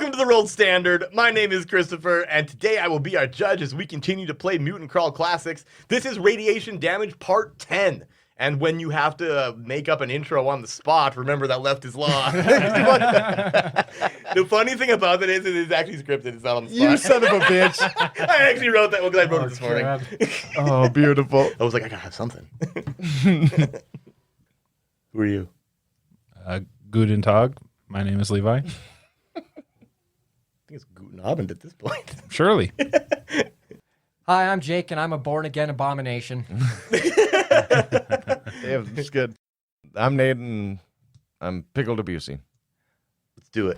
Welcome to the World Standard. My name is Christopher, and today I will be our judge as we continue to play Mutant Crawl Classics. This is Radiation Damage Part 10. And when you have to make up an intro on the spot, remember that left is law. The funny thing about it is actually scripted. It's not on the spot. You son of a bitch. I actually wrote that because I wrote it this morning. Oh, beautiful. I was like, I gotta have something. Who are you? Guten Tag. My name is Levi. I think it's Guten Abend at this point. Surely. Hi, I'm Jake, and I'm a born-again abomination. Yeah, it's good. I'm Nate, and I'm Pickle Debussy. Let's do it.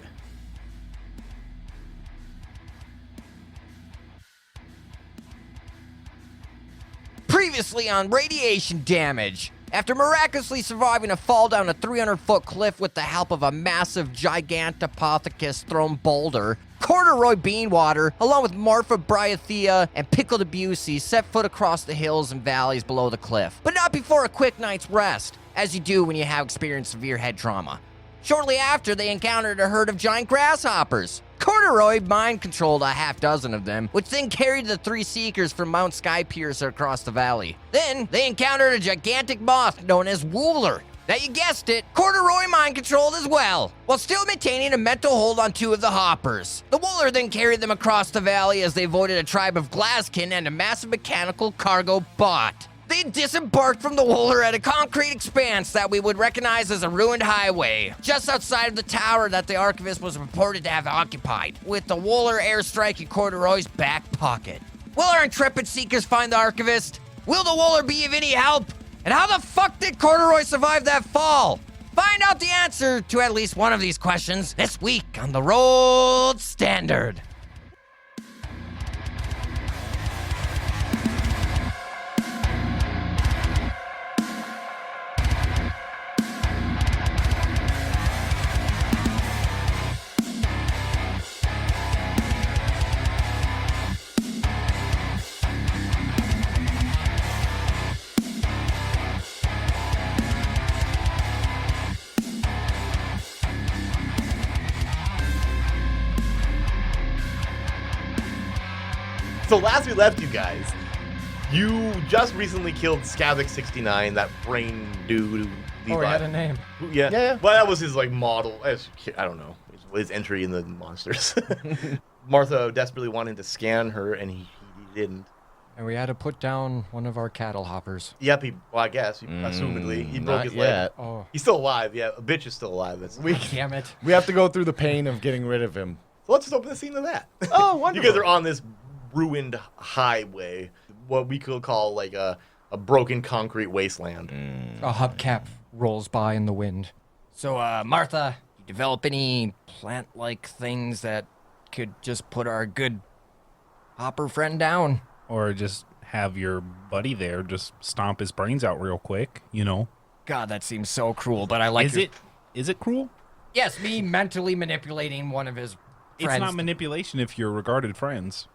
Previously on Radiation Damage. After miraculously surviving a fall down a 300-foot cliff with the help of a massive Gigantopothecus thrown boulder, Corduroy Beanwater, along with Marfa Bryathea and Pickle Debussy, set foot across the hills and valleys below the cliff. But not before a quick night's rest, as you do when you have experienced severe head trauma. Shortly after, they encountered a herd of giant grasshoppers. Corduroy mind-controlled a half-dozen of them, which then carried the three seekers from Mount Skypiercer across the valley. Then, they encountered a gigantic moth known as Wooler. Now you guessed it, Corduroy mind-controlled as well, while still maintaining a mental hold on two of the hoppers. The Wooler then carried them across the valley as they avoided a tribe of glasskin and a massive mechanical cargo bot. They disembarked from the Wooler at a concrete expanse that we would recognize as a ruined highway, just outside of the tower that the Archivist was reported to have occupied, with the Wooler airstrike in Corduroy's back pocket. Will our intrepid seekers find the Archivist? Will the Wooler be of any help? And how the fuck did Corduroy survive that fall? Find out the answer to at least one of these questions this week on the World Standard. So last we left you guys, you just recently killed Scavik69, that brain dude. Levi. Oh, he had a name. Yeah. Yeah. Well, that was his like model. I don't know. His entry in the monsters. Martha desperately wanted to scan her, and he didn't. And we had to put down one of our cattle hoppers. Yep. I guess. Assumedly, he broke Not his yet. leg. Oh, He's still alive. Yeah, a bitch is still alive. That's. damn it. We have to go through the pain of getting rid of him. So let's just open the scene of that. Oh, You wonderful. guys are on this ruined highway, what we could call like a broken concrete wasteland. A hubcap rolls by in the wind. So, Martha, you develop any plant-like things that could just put our good hopper friend down? Or just have your buddy there just stomp his brains out real quick, you know. God, that seems so cruel, but I like Is it cruel? Yes, me mentally manipulating one of his friends. It's not manipulation if you're regarded friends.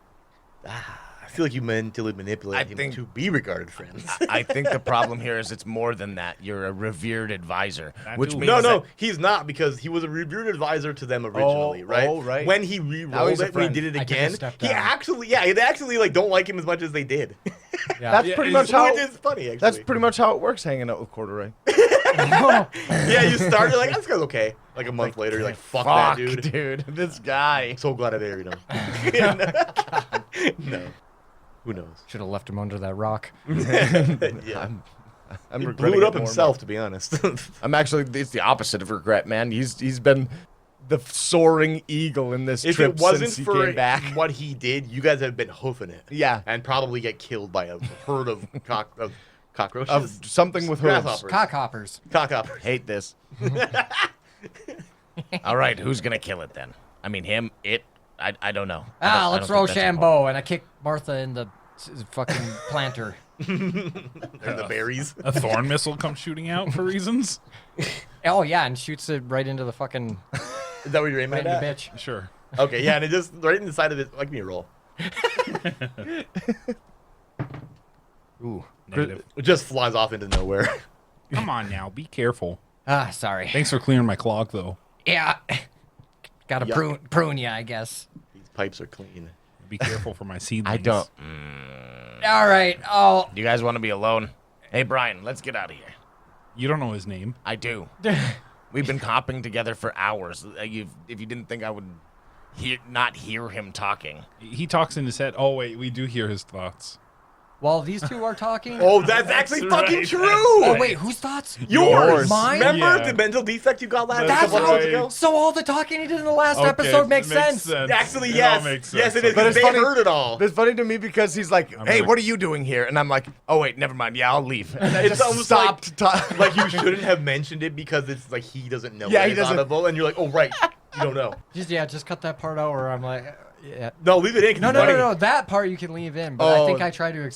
I feel like you mentally manipulate him to be regarded friends. I think the problem here is it's more than that. You're a revered advisor, which means No, he's not, because he was a revered advisor to them originally, right? Oh, right. When he re-rolled it, when he did it I took a again, step they down. actually like don't like him as much as they did. Yeah. That's pretty much how. Which is funny, actually. That's pretty much how it works hanging out with Corduroy. Yeah, you start, you're like, this guy's okay. Like a month later, you're like, fuck that dude. This guy. I'm so glad I buried him. No. Who knows? Should have left him under that rock. Yeah. I'm He regretting blew it up more and himself, to be honest. more. I'm actually. It's the opposite of regret, man. He's been the soaring eagle in this If trip it wasn't since he for came back. what he did, you guys have been hoofing it. Yeah. And probably get killed by a herd of cockroaches. Of something with hooves. Grasshoppers. Cockhoppers. Cockhoppers. hate this. All right, who's gonna kill it then? I mean, him, it. I don't know. Let's Rochambeau, and I kick Martha in the fucking planter. And the berries. A thorn missile comes shooting out for reasons? Oh, yeah, and shoots it right into the fucking... Is that what you're aiming right into the at? bitch. Sure. Okay, yeah, and it just right in the side of it. Like me a roll. Ooh. Negative. It just flies off into nowhere. Come on now, be careful. Sorry. Thanks for clearing my clog, though. Yeah. Gotta prune you, I guess. These pipes are clean. Be careful for my seedlings. I don't. All right. Oh, Do you guys want to be alone? Hey, Brian, let's get out of here. You don't know his name. I do. We've been hopping together for hours. If you didn't think I would not hear him talking. He talks in his head. Oh, wait, we do hear his thoughts. while these two are talking. Oh, that's actually fucking right. true. Oh wait, whose thoughts? Yours. Mine? Remember Yeah. the mental defect you got last That's couple episodes right. ago? So all the talking he did in the last Okay, episode makes sense. Actually, It yes. all makes Yes, sense. it is. But it's They funny- heard it all. It's funny to me because he's like, "Hey, gonna- what are you doing here?" And I'm like, "Oh wait, never mind. Yeah, I'll leave." And I It's just almost stopped. like you shouldn't have mentioned it because it's like he doesn't know Yeah, it he is doesn't- audible, and you're like, oh right, you don't know. Just cut that part out where I'm like, yeah. No, leave it in. 'cause No, it's no, no, funny. no. That part you can leave in, but I Oh. think I try to.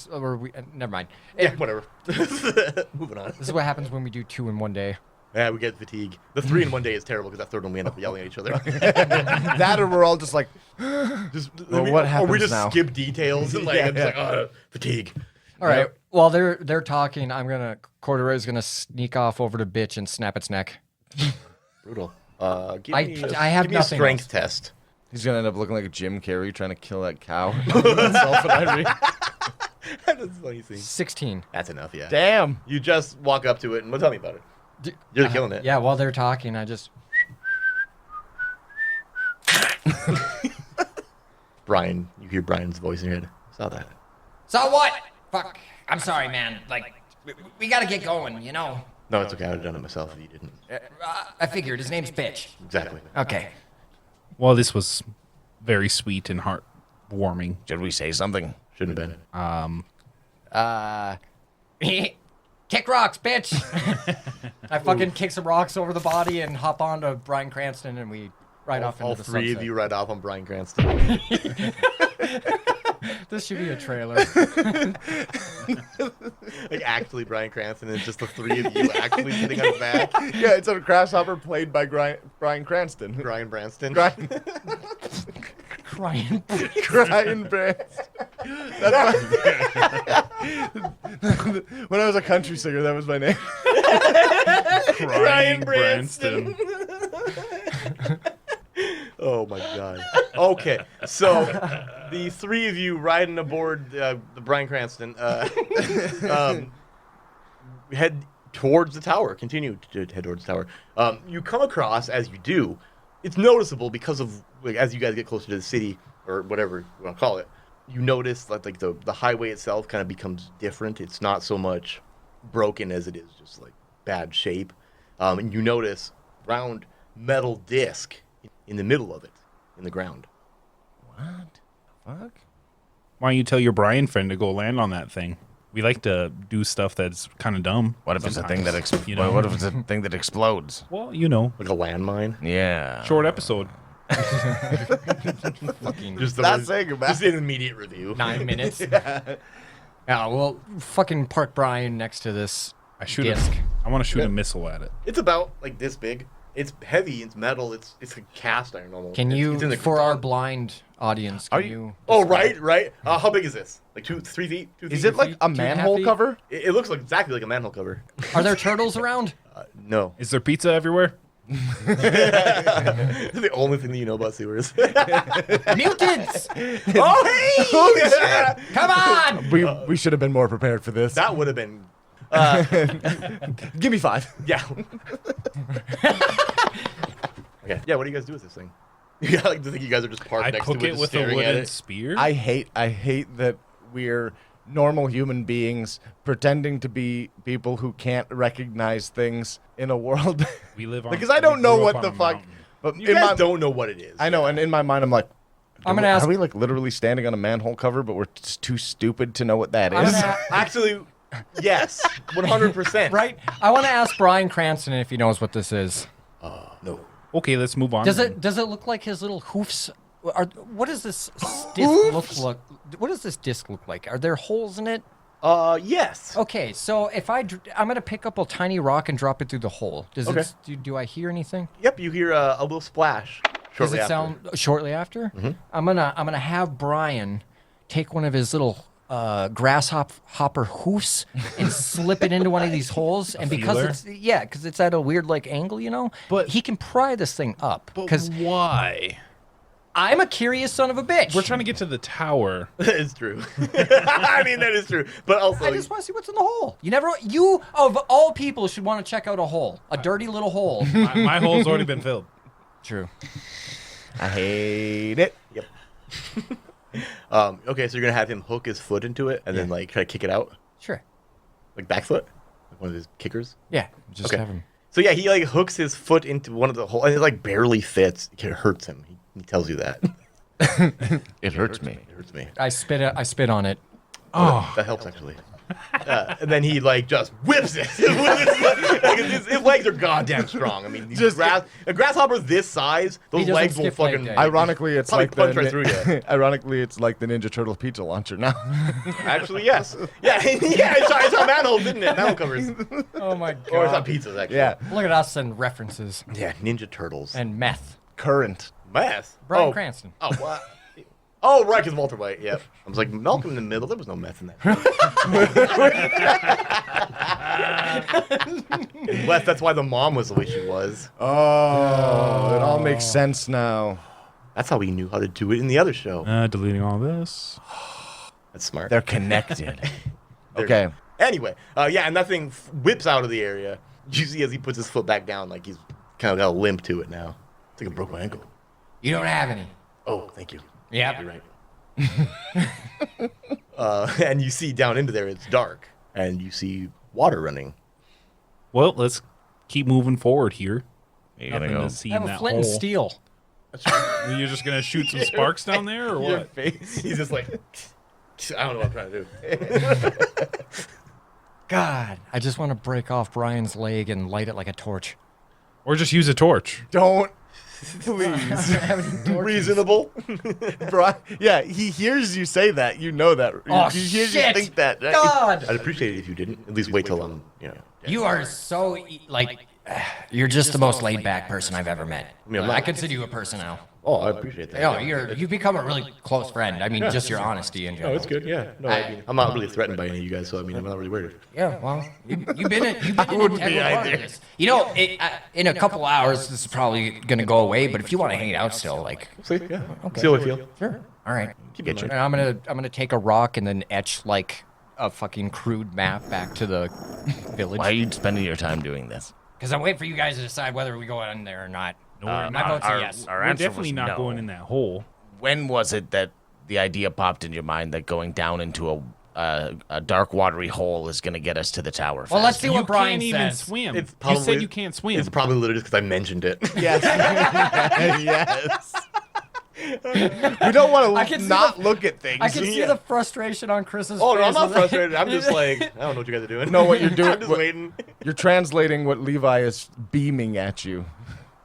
Never mind. Yeah, whatever. Moving on. This is what happens when we do 2 in one day. Yeah, we get fatigue. The 3 in one day is terrible because that third one we end up yelling at each other. That, or we're all just like, Just, Well, what or we happens just now? skip details and like, Yeah, I'm just yeah. like, fatigue. All right. While they're talking, Corduroy's gonna sneak off over to bitch and snap its neck. Brutal. Give I- me I have give me a nothing strength else. test. he's gonna end up looking like a Jim Carrey trying to kill that cow. Himself and Irene. That's funny scene. 16. That's enough, yeah. Damn. You just walk up to it and well, tell me about it. You're killing it. Yeah. While they're talking, I just. Brian, you hear Brian's voice in your head. Saw that. So what? Fuck. I'm sorry, man. Like, we gotta get going, you know? No, it's okay. I would have done it myself if you didn't. I figured. His name's Bitch. Exactly. Okay. Well, this was very sweet and heartwarming. Should we say something? Shouldn't have been. Kick rocks, bitch. I fucking kick some rocks over the body and hop onto Bryan Cranston, and we ride off into All the three sunset. of you ride off on Bryan Cranston. This should be a trailer. Like actually Bryan Cranston and it's just the three of you actually sitting on his back. Yeah, it's a grasshopper played by Bryan Cranston. Brian Branston. Brian, Crying. Brian Branston. That's when I was a country singer, that was my name. Crying Branston. Branston. Oh my god. Okay, so the three of you riding aboard the Bryan Cranston head towards the tower. Continue to head towards the tower. You come across, as you do, it's noticeable because of like, as you guys get closer to the city or whatever you want to call it. You notice that like the highway itself kind of becomes different. It's not so much broken as it is just like bad shape. And you notice round metal disc in the middle of it, in the ground. What? Fuck? Why don't you tell your Brian friend to go land on that thing? We like to do stuff that's kind of dumb. What if it's a thing that you know? What if it's a thing that explodes? Well, you know, Like a landmine. Yeah. short episode. Just Not saying about just an immediate review. 9 minutes. Yeah, well, fucking park Brian next to this. I shoot Disc. I want to shoot a missile at it. It's about like this big. It's heavy. It's metal. It's a cast iron almost. Can It's- you, it's in the for our ground. blind audience, Are can you- you? Oh right. How big is this? Like 3 feet? 2 feet? Is it like a 2.5 manhole feet? cover? It looks like exactly like a manhole cover. Are there turtles around? No. Is there pizza everywhere? The only thing that you know about sewers. Mutants! Oh hey! Holy shit! Come on! We should have been more prepared for this. That would have been. Give me 5. Yeah. Okay. Yeah. What do you guys do with this thing? Yeah, like to think you guys are just parked I next cook to it, it just with a staring at wooden it. spear. I hate that we're normal human beings pretending to be people who can't recognize things in a world. We live on Because I don't we know grew up what on the a fuck. mountain. But You in guys my, don't know what it is. I know, and in my mind, I'm like, I'm gonna ask. Are we like literally standing on a manhole cover, but we're too stupid to know what that I'm is? gonna Actually, yes, 100%. right? I want to ask Bryan Cranston if he knows what this is. No. Okay, let's move on. Does then. it look like his little hoofs? What does this disc look? What does this disc look like? Are there holes in it? Yes. Okay, so if I'm gonna pick up a tiny rock and drop it through the hole. Does Okay. it? Do I hear anything? Yep. You hear a little splash Does shortly it after. sound shortly after? I'm gonna have Brian take one of his little grasshopper hoofs and slip it into one of these holes. And because feeler? because it's at a weird like angle, you know. But- he can pry this thing up. Because why? I'm a curious son of a bitch. We're trying to get to the tower. That is true. I mean, that is true. But also, I just want to see what's in the hole. You of all people should want to check out a hole, a dirty little hole. My hole's already been filled. True. I hate it. yep. Okay, so you're gonna have him hook his foot into it and then like try to kick it out, Sure. like back foot, like one of his kickers. Yeah. Just Okay. have him. So yeah, he like hooks his foot into one of the holes, and it like barely fits. It hurts him. He tells you that. It hurts me. It hurts me. I spit on it. That helps actually. And then he like just whips it. His legs are goddamn strong. I mean, a grasshopper this size, those doesn't legs will skip leg fucking. day. Ironically, it's Probably like punch right through you. Ironically, it's like the Ninja Turtle pizza launcher now. Actually, yes. Yeah, it's on manholes, didn't it? Manhole covers. Oh my god. Or it's on pizzas, actually. Yeah, Look at us and references Yeah, Ninja Turtles. and meth. current. Meth. Bryan oh. Cranston. Oh, what? Oh, right, because Walter White. Yep. I was like, Malcolm in the Middle. There was no meth in that. Unless that's why the mom was the way she was. Oh, it all makes sense now. That's how we knew how to do it in the other show. Deleting all this. That's smart. They're connected. They're- Okay. Anyway, yeah, and that thing whips out of the area. You see as he puts his foot back down, like he's kind of got a limp to it now. It's like I broke my ankle. You don't have any. Oh, thank you. Yep. You're right. And you see down into there, it's dark, and you see water running. Well, let's keep moving forward here. You gonna Nothing go? to see I have in a that flint hole. and steel. You're just gonna shoot some sparks down there, or Your what? face. He's just like, I don't know what I'm trying to do. God, I just want to break off Brian's leg and light it like a torch. Or just use a torch. Don't. Please. Reasonable. Yeah, he hears you say that. You know that. Oh, he hears shit. you think that. Right? God! I'd appreciate it if you didn't. At least wait till I'm, dead. You are so you're just the most laid back person I've ever met. I mean, I'm not- I consider you a person now. Oh, I appreciate that. No, you've become a really close friend. I mean, just your honesty in No, general. it's good. Yeah. No, I mean, I'm not really threatened by any of you guys, so I mean, I'm not really worried. Yeah, well, you've been an integral part of this. You know, in a couple hours, this is probably gonna go away. But if you want to hang out still, like, See, yeah. See how I feel. sure, all right. Keep it. And I'm gonna take a rock and then etch like a fucking crude map back to the village. Why are you spending your time doing this? Because I'm waiting for you guys to decide whether we go in there or not. No, we're My not. vote's a yes. Our We're answer definitely was not no. going in that hole. When was it that the idea popped in your mind that going down into a dark watery hole is going to get us to the tower? Well, let's faster? see what You Brian can't even says. swim. It's You said you can't swim. It's probably literally just because I mentioned it. Yes. Yes. We don't want I to can see not the- look at things. I can see Yeah. the frustration on Chris's Oh, face. no, I'm not when frustrated. I'm just like, I don't know what you guys are doing. No, what you're doing- I'm just what- waiting. You're translating what Levi is beaming at you.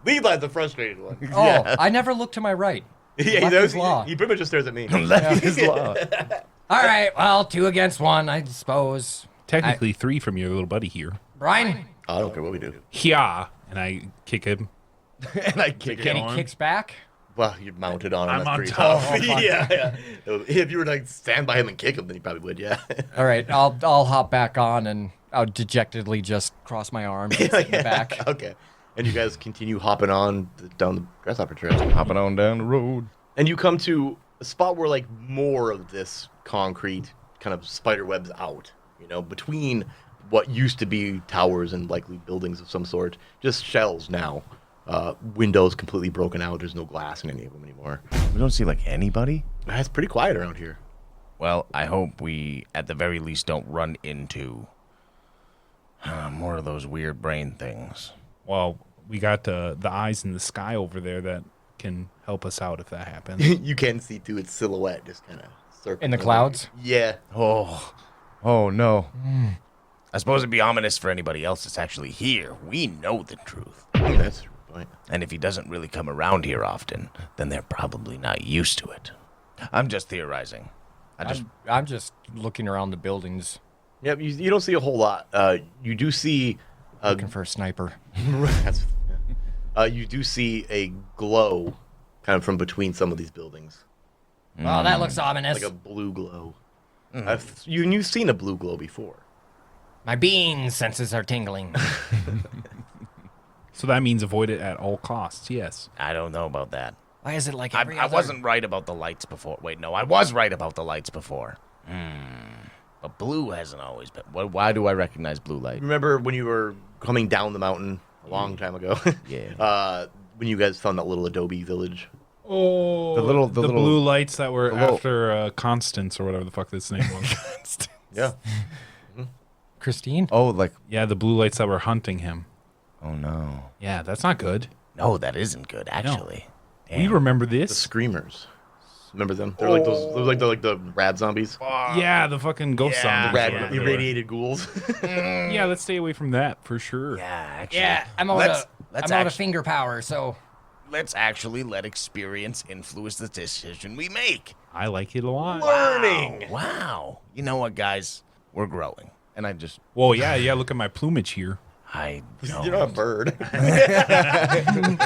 Levi's the frustrated one. Oh, Yeah. I never look to my right. Yeah, Left is he law. pretty much just stares at me. Left is law. All right, well, 2 against 1, I suppose. Technically 3 from your little buddy here. Brian, I don't care what we do. Yeah, and I kick him. And I kick And it. he kicks back. Well, you're mounted on him. I'm That's on pretty top. tough. Yeah. If you were to like stand by him and kick him, then you probably would. Yeah. All right, I'll hop back on and I'll dejectedly just cross my arms and sit in the back. Okay. And you guys continue hopping on down the grasshopper trail. Hopping on down the road. And you come to a spot where like more of this concrete kind of spider webs out, between what used to be towers and likely buildings of some sort, just shells now. Windows completely broken out. There's no glass in any of them anymore. We don't see like anybody. It's pretty quiet around here. Well, I hope we, at the very least, don't run into more of those weird brain things. Well, we got the eyes in the sky over there that can help us out if that happens. You can see through its silhouette just kind of circling. In the clouds? Yeah. Oh no. I suppose it'd be ominous for anybody else that's actually here. We know the truth. That's a good point. And if he doesn't really come around here often, then they're probably not used to it. I'm just theorizing. I'm just looking around the buildings, Yep, you don't see a whole lot. You do see looking for a sniper. you do see a glow kind of from between some of these buildings. well, that looks ominous. Like a blue glow. You've seen a blue glow before. My bean senses are tingling. So that means avoid it at all costs. Yes. I don't know about that. Why is it like I, every I other... wasn't right about the lights before. Wait, no, I was right about the lights before. But blue hasn't always been. Why do I recognize blue light? Remember when you were coming down the mountain a long time ago? Yeah. When you guys found that little adobe village. Oh, The little blue lights that were little- after Constance or whatever the fuck this name was. Yeah. Christine? Oh, like, Yeah, the blue lights that were hunting him. oh no. Yeah, that's not good. No, that isn't good, actually. We remember The this. screamers. Remember them? They're like those. They're like the rad zombies. Yeah, the fucking ghost zombies. Rad, or whatever the they were. irradiated ghouls. Yeah, let's stay away from that for sure. Yeah, actually. Yeah, I'm out let's, of let's, I'm out of actually, finger power, so let's actually let experience influence the decision we make. I like it a lot. Learning. Wow. You know what, guys? We're growing. And I just, Well, yeah. Look at my plumage here. I You're know. not a bird.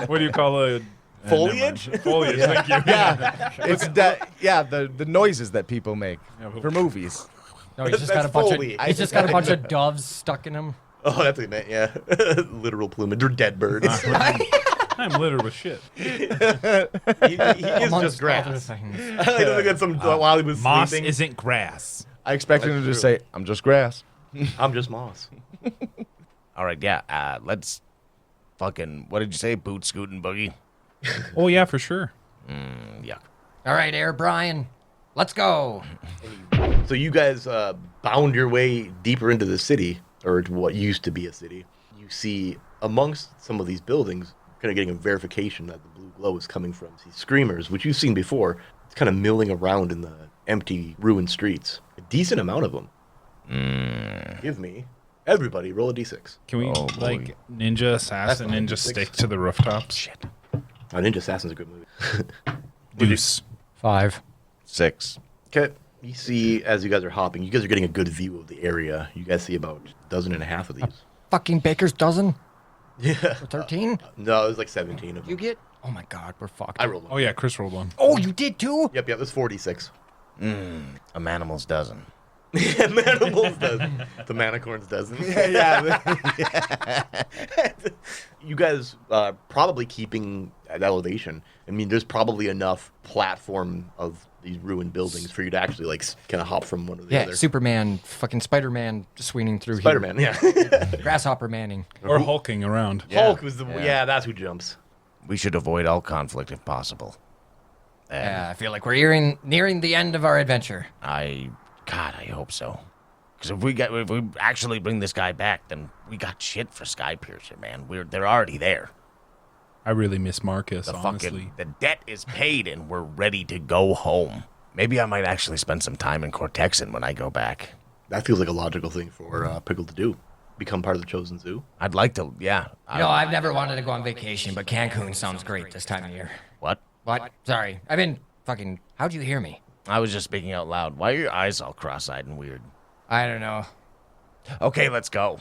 What do you call a Foliage? Foliage. Thank you. it's that, yeah, the noises that people make but- for movies. no, he's just got a That's bunch Foley. of he's just got a bunch of doves stuck in him. Oh, that's what he meant. Yeah. Literal plumage. They're dead birds. I'm littered with shit. he is Amongst just grass. other things. I think that's some while he was Moss sleeping. isn't grass. I expected him to just say, I'm just grass. I'm just moss. All right, yeah. Let's fucking, what did you say? Boot, scoot, and boogie? Oh yeah, for sure. Yuck. All right, Air Brian, let's go. So you guys bound your way deeper into the city, or to what used to be a city. You see amongst some of these buildings, kind of getting a verification that the blue glow is coming from these screamers, which you've seen before. It's kind of milling around in the empty, ruined streets. A decent amount of them. Give me. Everybody, roll a d6. Can we Oh, boy. like ninja assassin fine. and just stick to the rooftops? Shit. Oh, Ninja Assassin's a good movie. Deuce. 5. 6. Okay. You see, as you guys are hopping, you guys are getting a good view of the area. You guys see about a dozen and a half of these. Fucking baker's dozen. Yeah. 13. No, it was like 17 of them. You get? Oh my God, we're fucked. I rolled one. Oh yeah, Chris rolled one. Oh, you did too? Yep, it was 46. A manimal's dozen. Manimals dozen. The Manicorns dozen. You guys probably keeping at elevation. I mean, there's probably enough platform of these ruined buildings for you to actually like kind of hop from one to the Yeah, other. Superman, fucking Spider-Man swinging through Spider-Man, yeah. here. Grasshopper Manning. Or hulking around. Hulk was the yeah, that's who jumps. We should avoid all conflict if possible. Yeah, I feel like we're nearing the end of our adventure. God, I hope so. Because if we actually bring this guy back, then we got shit for Skypiercer, man. They're already there. I really miss Marcus, The honestly. the debt is paid, and we're ready to go home. Maybe I might actually spend some time in Cortexan when I go back. That feels like a logical thing for Pickle to do. Become part of the Chosen Zoo. I'd like to, yeah. No, I've never wanted to go on vacation, but Cancun sounds great this time of year. What? What? Sorry. I've been fucking... How'd you hear me? I was just speaking out loud. Why are your eyes all cross-eyed and weird? I don't know. Okay, let's go.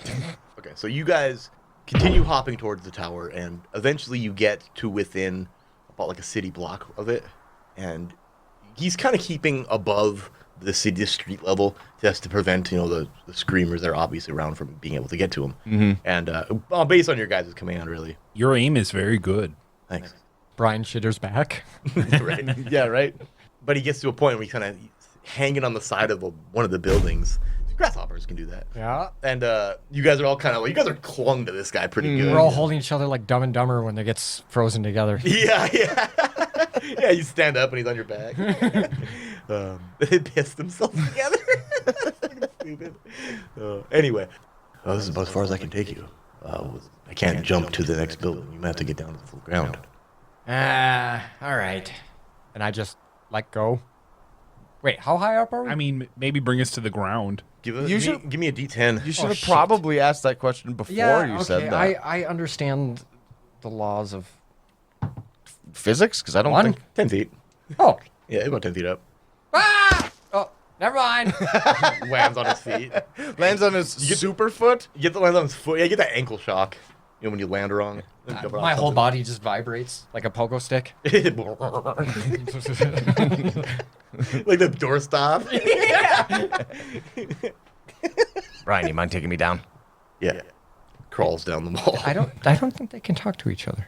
Okay, so you guys continue hopping towards the tower, and eventually you get to within about like a city block of it, and he's kind of keeping above the city street level just to prevent the screamers that are obviously around from being able to get to him. Mm-hmm. And based on your guys' command, really. Your aim is very good. Thanks. Brian Shitter's back. Right. Yeah, right. But he gets to a point where he kind of hanging on the side of one of the buildings. Grasshoppers can do that. Yeah. And you guys are all kind of you guys are clung to this guy pretty good. We're all holding each other like Dumb and Dumber when they get frozen together. Yeah. Yeah, you stand up and he's on your back. They pissed themselves together. Stupid. Anyway, this is about as far as I can take you. I can't jump to the next building. You might have to get down to the full ground. All right. And I just let go. Wait, how high up are we? I mean, maybe bring us to the ground. Give me a D10. You should have shit. probably asked that question before you said that. I understand the laws of... Physics? Because I don't One? think... 10 feet. Oh. Yeah, about 10 feet up. Ah! Oh, never mind. Lands on his feet. Lands on his super foot? You get the lands on his foot. Yeah, you get that ankle shock. You know when you land wrong. My whole body just vibrates like a pogo stick. Like the doorstop. Brian, you mind taking me down? Yeah. Crawls down the wall. I don't think they can talk to each other.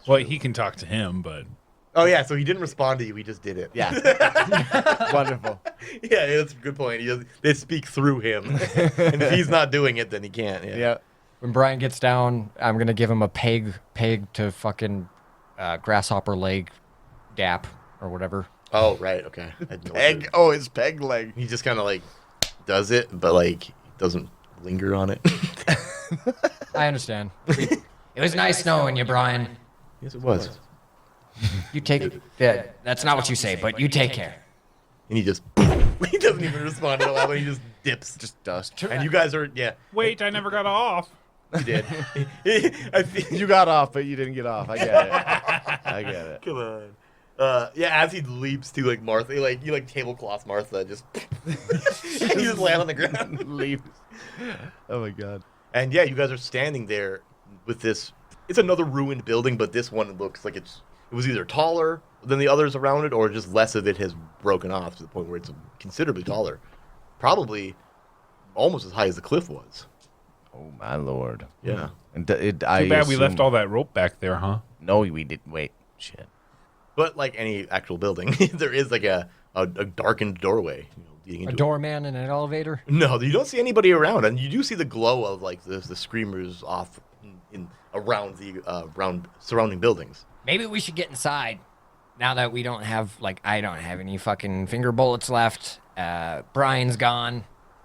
Well, he can talk to him, but Oh yeah, so he didn't respond to you. He just did it. Yeah. Wonderful. Yeah, that's a good point. They speak through him, and if he's not doing it, then he can't. Yeah. Yeah. When Brian gets down, I'm gonna give him a peg to fucking grasshopper leg dap or whatever. Oh right, okay. I had no Peg. idea. Oh, his peg leg. He just kind of like does it, but like doesn't linger on it. I understand. It was nice knowing you, Brian. Yes, it was. You take that's not what you say, but you take care. And he just he doesn't even respond to it. He just dips. Just dust. And you guys are wait, I never got off. You did. I feel, You got off, but you didn't get off. I get it. I get it. come on. Yeah, as he leaps to like Martha, you like tablecloth Martha, just and you just land on the ground. Leave. Oh my god. And yeah, you guys are standing there with this. It's another ruined building, but this one looks like it was either taller than the others around it, or just less of it has broken off to the point where it's considerably taller. Probably almost as high as the cliff was. Oh my lord. Yeah. And Too bad we left all that rope back there, huh? No, we didn't. Wait. Shit. But like any actual building, there is like a darkened doorway. Leading A into doorman in an elevator. No, you don't see anybody around, and you do see the glow of like the screamers off in around the around surrounding buildings. Maybe we should get inside. Now that we don't have, I don't have any fucking finger bullets left. Brian's gone.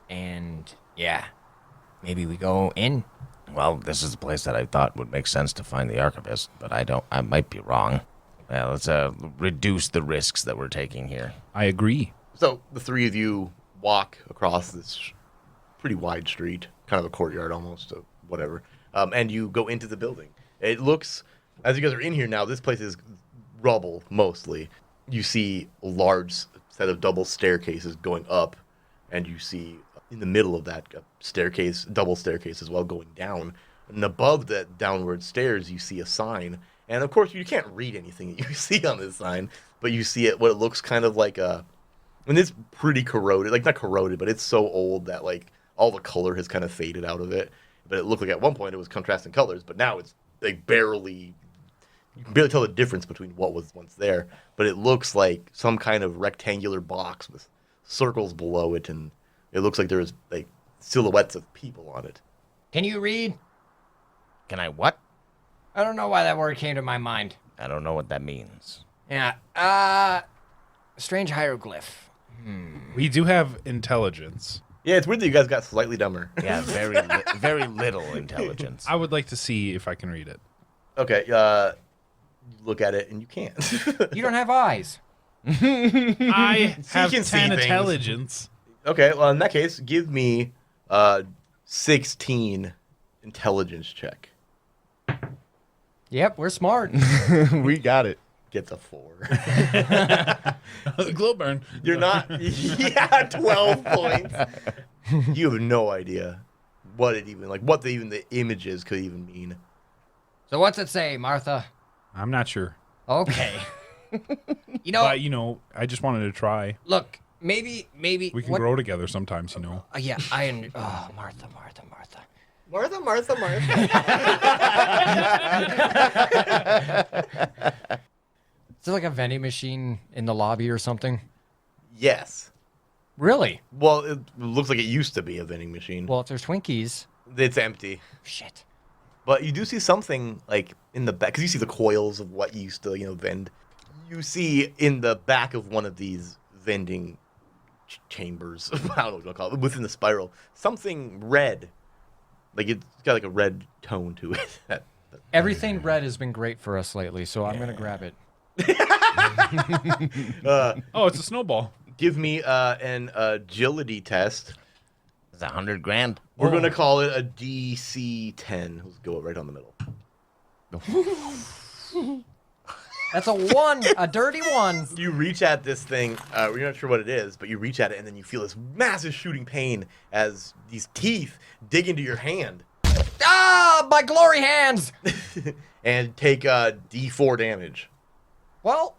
And, yeah. Maybe we go in. Well, this is the place that I thought would make sense to find the Archivist, but I might be wrong. Well, let's reduce the risks that we're taking here. I agree. So the three of you walk across this pretty wide street, kind of a courtyard almost, or whatever, and you go into the building. It looks, as you guys are in here now, this place is rubble mostly. You see a large set of double staircases going up, and you see in the middle of that staircase, double staircase as well, going down. And above the downward stairs, you see a sign. And of course, you can't read anything that you see on this sign, but you see what it looks kind of like a, and it's pretty corroded, like not corroded, but it's so old that like all the color has kind of faded out of it. But it looked like at one point it was contrasting colors, but now it's like barely, you can barely tell the difference between what was once there. But it looks like some kind of rectangular box with circles below it, and it looks like there's like silhouettes of people on it. Can you read? Can I what? I don't know why that word came to my mind. I don't know what that means. Yeah. Strange hieroglyph. We do have intelligence. Yeah, it's weird that you guys got slightly dumber. Yeah, very little intelligence. I would like to see if I can read it. Okay, look at it and you can't. You don't have eyes. I have can see 10 things. intelligence. Okay, well in that case, give me 16 intelligence check. Yep, we're smart. We got it. Gets a 4. Glow burn. You're not. Yeah, 12 points. You have no idea what it even what the images could even mean. So what's it say, Martha? I'm not sure. Okay. You know, But, I just wanted to try. look, maybe We can grow together sometimes, Yeah, Martha. Martha. Is there like a vending machine in the lobby or something? Yes. Really? Well, it looks like it used to be a vending machine. Well, if there's Twinkies, It's empty. shit. But you do see something like in the back, because you see the coils of what you used to, vend. You see in the back of one of these vending chambers, I don't know what you want to call it, within the spiral, something red. Like it's got like a red tone to it. Everything red has been great for us lately, so I'm gonna grab it. Oh, it's a snowball. Give me an agility test. It's $100,000. We're going to call it a DC 10. Let's go right on the middle. That's a 1, a dirty 1. You reach at this thing. You're not sure what it is, but you reach at it, and then you feel this massive shooting pain as these teeth dig into your hand. Ah, my glory hands. and take D4 damage. Well,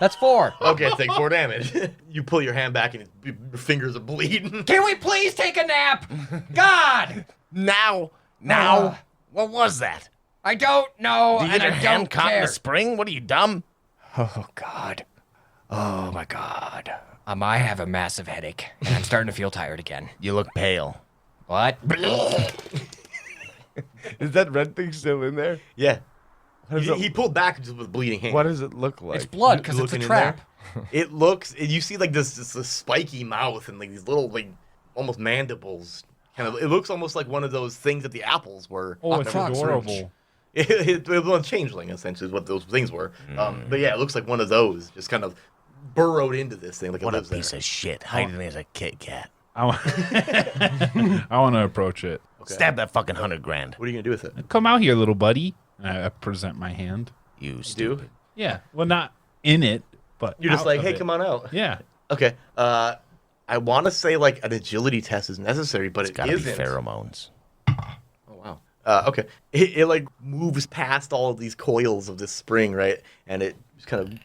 that's 4. Okay, take 4 damage. You pull your hand back and your fingers are bleeding. Can we please take a nap? God, Now, what was that? I don't know, Did you and get your I hand don't caught in care. the spring? What are you, dumb? Oh God. Oh my God. I have a massive headache, and I'm starting to feel tired again. You look pale. What? Is that red thing still in there? Yeah. What does, He pulled back just with bleeding hand. what does it look like? It's blood because it's a Looking in trap. It looks. You see like this spiky mouth and like these little like almost mandibles. Kind of. It looks almost like one of those things that the apples were. Oh, it's Fox adorable. It was a changeling essentially is what those things were. But yeah, it looks like one of those just kind of burrowed into this thing like What it a lives piece there. of shit, hiding as a Kit Kat. I want to approach it. Okay. Stab that fucking $100,000. What are you gonna do with it? Come out here, little buddy. I present my hand. You Do? stupid. Yeah. Well, not in it, but You're just out like, of hey, it. come on out. Yeah. Okay. I want to say like an agility test is necessary, but It's it gotta be isn't. pheromones. Oh wow. Okay. It like moves past all of these coils of this spring, right? And it just kind of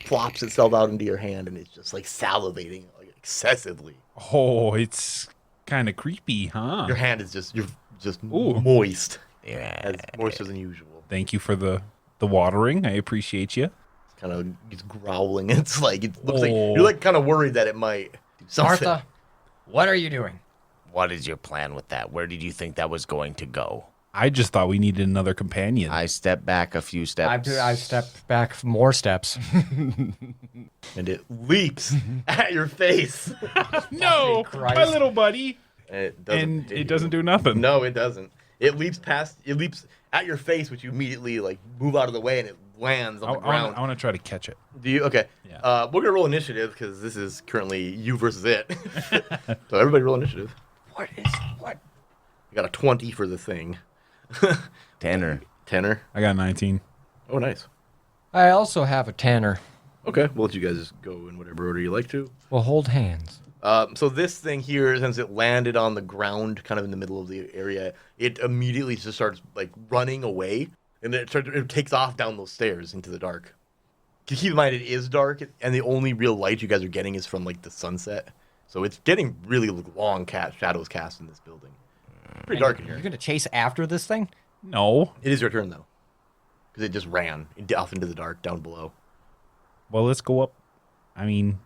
flops itself out into your hand, and it's just like salivating like excessively. Oh, it's kind of creepy, huh? Your hand is just Ooh. moist, Yeah. as moist as unusual. Thank you for the watering. I appreciate you. It's kind of it's growling. It's like it looks like Oh. you're like kind of worried that it might do something. Martha, what are you doing? What is your plan with that? Where did you think that was going to go? I just thought we needed another companion. I stepped back a few steps. I stepped back more steps. And it leaps at your face. no, Christ. my little buddy. And it doesn't. And hit it doesn't you. do nothing. No, it doesn't. It leaps past. It leaps at your face, which you immediately like move out of the way, and it lands on the ground. I want to try to catch it. Do you? Okay. Yeah. We're gonna roll initiative because this is currently you versus it. So everybody roll initiative. What? You got a 20 for the thing. Tanner. Tenor. I got 19. Oh, nice. I also have a tanner. Okay, we'll let you guys go in whatever order you like to. We'll hold hands. So this thing here, since it landed on the ground, kind of in the middle of the area, it immediately just starts like running away, and then it takes off down those stairs into the dark. Keep in mind, it is dark, and the only real light you guys are getting is from like the sunset. So it's getting really long shadows cast in this building. Pretty dark in You're here. gonna chase after this thing? No. It is your turn though, because it just ran off into the dark down below. Well, let's go up. I mean,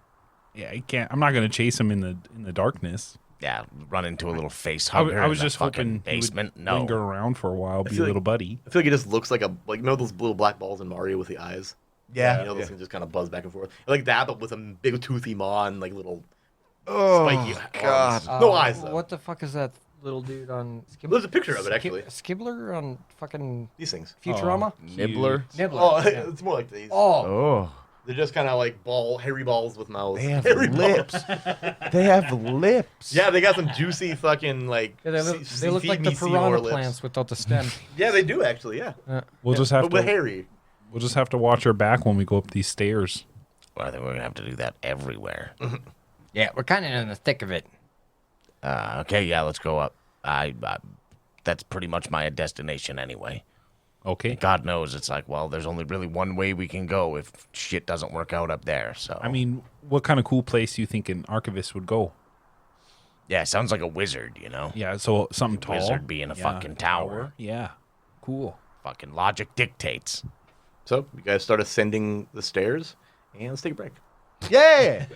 yeah, I can't. I'm not gonna chase him in the darkness. Yeah, run into a little face I hugger was in the just fucking hoping basement. he would No. linger around for a while, be a feel like- little buddy. I feel like it just looks like you know those little black balls in Mario with the eyes. Yeah. You know those things just kind of buzz back and forth like that, but with a big toothy maw and like little Oh, spiky God. arms. No eyes though. What the fuck is that little dude on Skib- There's a picture of it actually. Skibbler on fucking These things. Futurama? Nibbler. Nibbler. Oh, yeah. it's more like these. Oh, Oh. They're just kind of like hairy balls with mouths. They have Hairy balls. lips. They have lips. Yeah, they got some juicy fucking like. yeah, they look, sea- they look feed like the me Seahor piranha lips. plants without the stem. Yeah, they do actually. Yeah, We'll just have but with to. hairy. We'll just have to watch our back when we go up these stairs. Well, I think we're gonna have to do that everywhere. Yeah, we're kind of in the thick of it. Okay, yeah, let's go up. That's pretty much my destination anyway. Okay. God knows it's like, well, there's only really one way we can go if shit doesn't work out up there. So I mean, what kind of cool place do you think an archivist would go? yeah, sounds like a wizard, you know. Yeah, so something tall. Wizard being a fucking tower. Yeah. Cool. Fucking logic dictates. So you guys start ascending the stairs, and let's take a break. Yeah.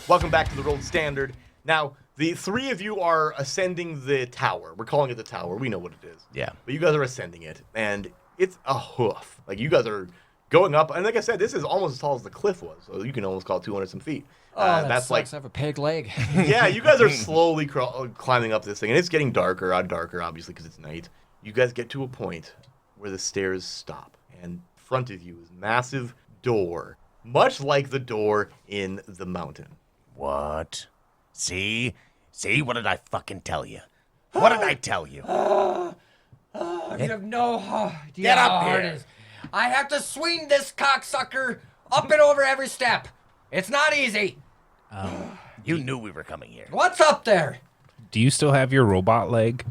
Welcome back to the Rolled Standard. Now, the three of you are ascending the tower. We're calling it the tower. We know what it is. Yeah. But you guys are ascending it, and it's a hoof. Like, you guys are going up, and like I said, this is almost as tall as the cliff was, so you can almost call it 200 some feet. Oh, that that's sucks. like, I have a peg leg. yeah, you guys are slowly climbing up this thing, and it's getting darker, obviously, because it's night. You guys get to a point where the stairs stop, and in front of you is a massive door, much like the door in the mountain. What? See? See, what did I fucking tell you? What did I tell you? You have no idea Get up how hard here. it is. I have to swing this cocksucker up and over every step. It's not easy. You knew we were coming here. What's up there? Do you still have your robot leg?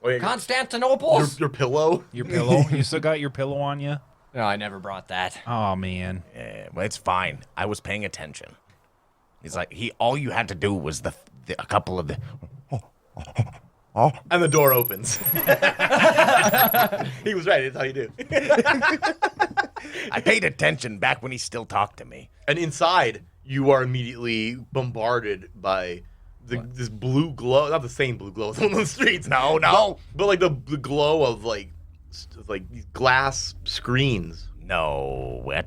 Wait, Constantinople's? your pillow? Your pillow? You still got your pillow on you? No, I never brought that. Oh, man. Yeah, well, it's fine. I was paying attention. He's like, all you had to do was a couple of the. And the door opens. He was right. That's how you do. I paid attention back when he still talked to me. And inside, you are immediately bombarded by this blue glow. Not the same blue glow as on the streets. No. But like the glow of like these glass screens. No, what?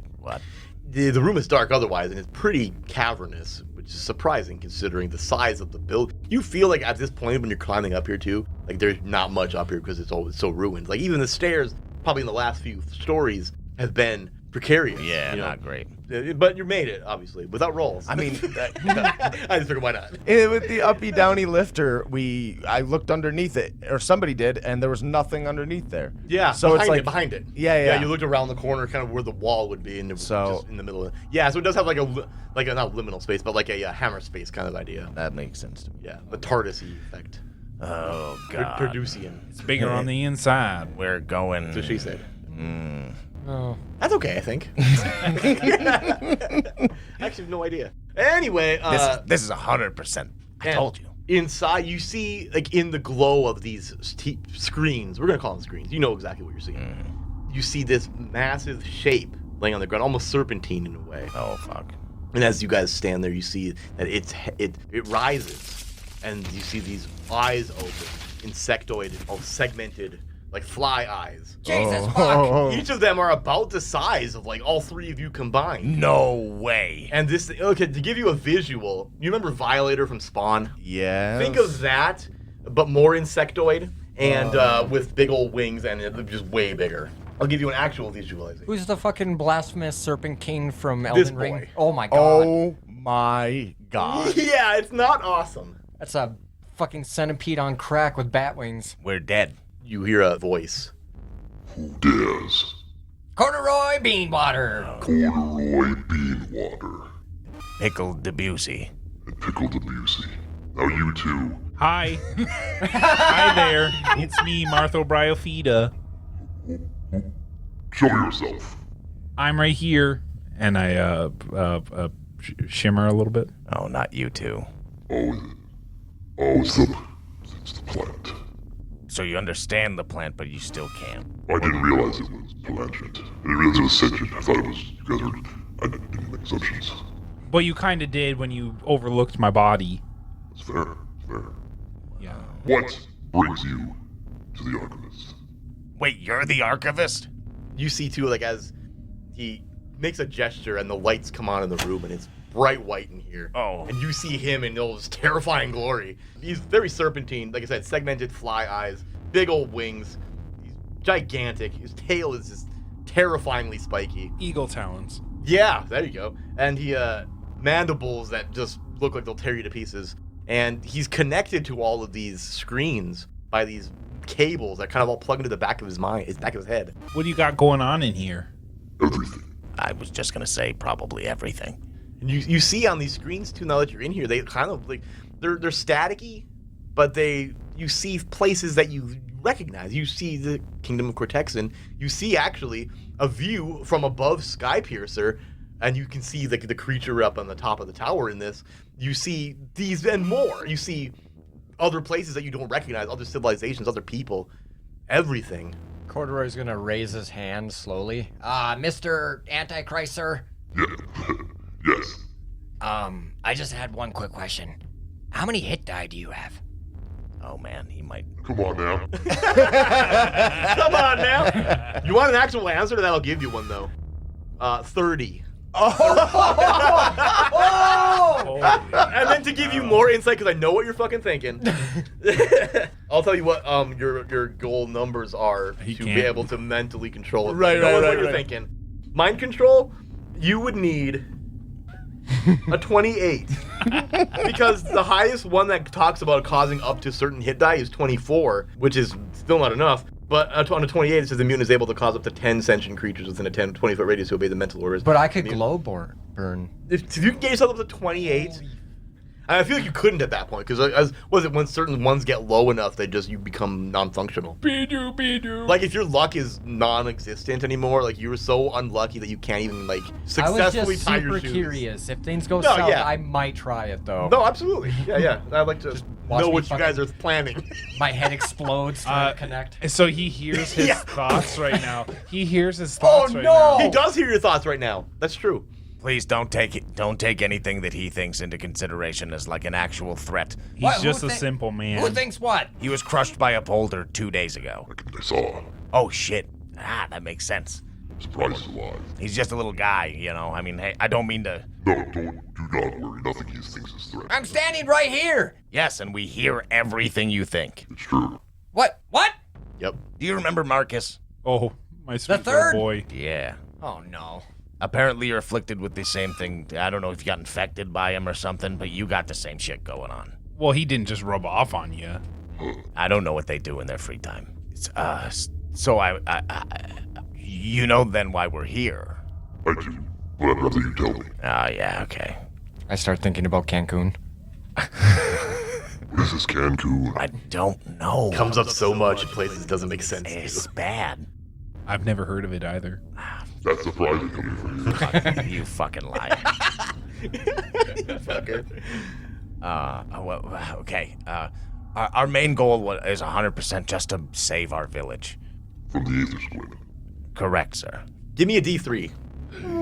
The room is dark otherwise, and it's pretty cavernous, which is surprising considering the size of the build. You feel like at this point when you're climbing up here too, like there's not much up here because it's always so ruined. Like even the stairs, probably in the last few stories, have been precarious. Yeah, you know? not great. But you made it, obviously, without rolls. I mean, I just figured why not. With the uppy downy lifter, I looked underneath it, or somebody did, and there was nothing underneath there. Yeah, so it's like behind it. Yeah. You looked around the corner, kind of where the wall would be, and it was So- just in the middle of it. Yeah, so it does have like a not liminal space, but like a hammer space kind of idea. that makes sense to me. Yeah, the TARDIS-y effect. oh god, Producian. It's bigger on the inside. we're going. That's what she said. Oh. That's okay, I think. I actually have no idea. Anyway, This is 100%. I and told you. Inside, you see, like, in the glow of these screens, we're going to call them screens. You know exactly what you're seeing. You see this massive shape laying on the ground, almost serpentine in a way. Oh fuck. And as you guys stand there, you see that it rises, and you see these eyes open, insectoid, all segmented, like fly eyes. Jesus, fuck. Each of them are about the size of like all three of you combined. No way. And this, okay, to give you a visual, you remember Violator from Spawn? Yeah. Think of that, but more insectoid and with big old wings and just way bigger. I'll give you an actual visualization. Who's the fucking blasphemous serpent king from This Elden Ring? boy. Oh my god. Oh my god. Yeah, it's not awesome. That's a fucking centipede on crack with bat wings. We're dead. You hear a voice. Dares. Corduroy Beanwater. Corduroy Beanwater. Pickle Debussy. And Pickle Debussy. Now you two. Hi. Hi there. It's me, Martha Bryofida. Show yourself. I'm right here. And I shimmer a little bit. Oh, not you two. It's the plant. So you understand the plant, but you still can't. I didn't realize it was plangent. I didn't realize it was sentient. I thought it was, you guys were, I didn't make assumptions. But you kind of did when you overlooked my body. It's fair. Yeah. What brings you to the Archivist? Wait, you're the Archivist? You see too, like as he makes a gesture and the lights come on in the room and it's bright white in here. Oh. And you see him in all this terrifying glory. He's very serpentine, like I said, segmented fly eyes, big old wings. He's gigantic. His tail is just terrifyingly spiky. Eagle talons. Yeah, there you go. And he mandibles that just look like they'll tear you to pieces. And he's connected to all of these screens by these cables that kind of all plug into the back of his back of his head. What do you got going on in here? Everything. I was just gonna say probably everything. And you see on these screens too, now that you're in here, they kind of like they're staticky, but you see places that you recognize. You see the Kingdom of Cortexan. You see actually a view from above Skypiercer, and you can see the creature up on the top of the tower in this. You see these and more. You see other places that you don't recognize, other civilizations, other people, everything. Corduroy's gonna raise his hand slowly. Mr. Antichrist, sir. Yeah. Yes. I just had one quick question. How many hit die do you have? Oh man, he might. Come on now. Come on now. You want an actual answer to that? I'll give you one though. 30. And then to give you more insight, because I know what you're fucking thinking, I'll tell you what your goal numbers are He to can't. be able to mentally control it. Right, Knowing right, what right, you're right. thinking. Mind control, you would need A 28. Because the highest one that talks about causing up to certain hit die is 24, which is still not enough. But on a 28, it says the mutant is able to cause up to 10 sentient creatures within a 20-foot radius to obey the mental orders. But I could glow burn. If you can get yourself up to 28, I feel like you couldn't at that point, because when certain ones get low enough, you become non-functional. Like if your luck is non-existent anymore, like you were so unlucky that you can't even like successfully tie your shoes. I was just super curious. If things go south, I might try it though. No, absolutely. Yeah. I'd like to Just know what you guys are planning. My head explodes trying to connect. So he hears his thoughts right now. He hears his Oh, thoughts right no! now. He does hear your thoughts right now. That's true. Please don't take anything that he thinks into consideration as like an actual threat. He's What? just Who a thi- simple man. Who thinks what? He was crushed by a boulder 2 days ago. I saw. Oh shit. That makes sense. I'm surprised he's alive. He's just a little guy, you know. I mean, hey, I don't mean to. No, do not worry. Nothing he thinks is threat. I'm standing right here. Yes, and we hear everything you think. It's true. What? Yep. Do you remember Marcus? Oh, my sweet little third? boy. Yeah. Oh no. Apparently you're afflicted with the same thing. I don't know if you got infected by him or something, but you got the same shit going on. Well, he didn't just rub off on you. I don't know what they do in their free time. So I you know then why we're here. I do, but I'd rather you tell me. Oh, yeah, okay. I start thinking about Cancun. What is this Cancun? I don't know. Comes up so much in places it doesn't make sense to It's you. bad. I've never heard of it either. That's surprising coming from you. You fucking liar. Fucker. Okay. Our main goal is 100% just to save our village. From the Aether Squid. Correct, sir. Give me a D3.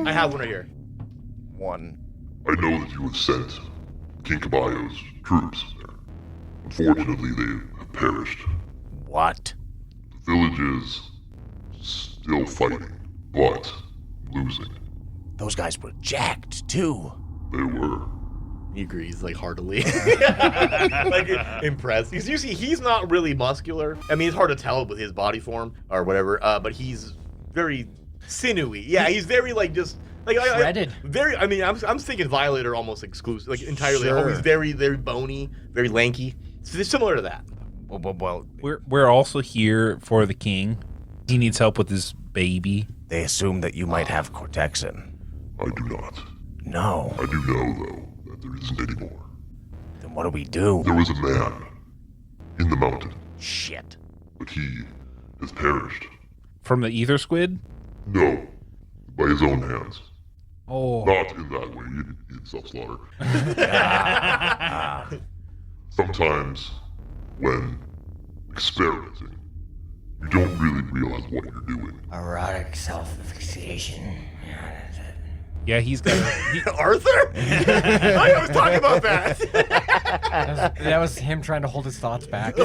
I have one right here. 1. I know that you have sent King Caballo's troops there. Unfortunately, they have perished. What? The village is still fighting, but losing. Those guys were jacked, too. They were. He agrees, like, heartily. Like, impressed. Because you see, he's not really muscular. I mean, it's hard to tell with his body form or whatever, but he's very sinewy. Yeah, he's very, like, just... Like, Shredded. I'm thinking Violator almost exclusive, like, entirely. Sure. He's very, very bony, very lanky. So it's similar to that. Well, We're also here for the king. He needs help with his baby. they assume that you might have Cortexin. I do not. No. I do know, though, that there isn't any more. Then what do we do? There was a man in the mountain, Shit. but he has perished. From the Aether Squid? No, by his own hands. Oh. Not in that way, in self-slaughter. Sometimes, when experimenting, you don't really realize what you're doing. Erotic self-asphyxiation. Yeah, he's got a, Arthur? I was talking about that. That was him trying to hold his thoughts back.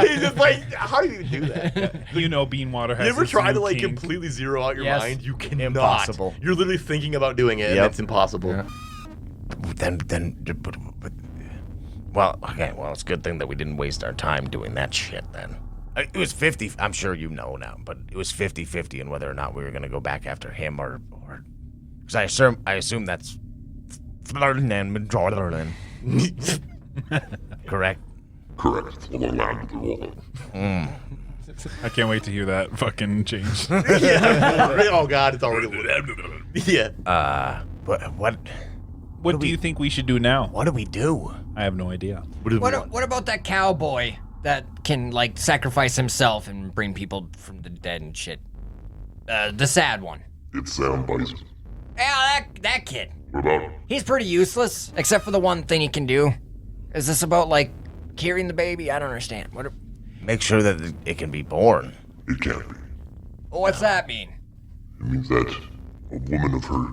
He's just like, how do you even do that? you know, Beanwater has You ever this try to new like kink. completely zero out your Yes. mind? You cannot. Impossible. You're literally thinking about doing it, and Yep. it's impossible. Yeah. Well, okay, well, it's a good thing that we didn't waste our time doing that shit then. It was 50, I'm sure you know now, but it was 50-50 in whether or not we were going to go back after him or because I assume that's Ferdinand. Correct? Correct. For the land of the wall. I can't wait to hear that fucking change. Yeah. Oh god, it's already. Yeah. But what What do you think we should do now? do we do? I have no idea. What do we want? What about that cowboy that can like sacrifice himself and bring people from the dead and shit? The sad one. It's Sam Bison. Yeah, that kid. What about him? He's pretty useless, except for the one thing he can do. Is this about like carrying the baby? I don't understand. Make sure that it can be born. It can't be. What's that mean? It means that a woman of her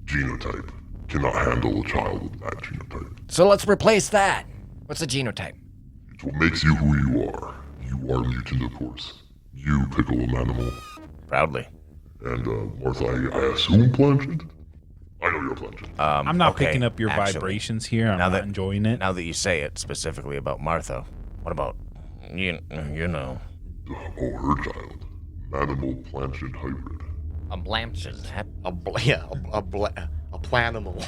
genotype cannot handle a child with that genotype. So let's replace that. What's the genotype? It's what makes you who you are. You are mutant, of course. You, Pickle, an animal. Proudly. And, Martha, I assume Planchet? I know you're Planchet. I'm not okay, picking up your actually, vibrations here. I'm now not that- enjoying it. Now that you say it specifically about Martha, what about you know? Oh, her child. Animal Planchet hybrid. A lampshade. A planimal.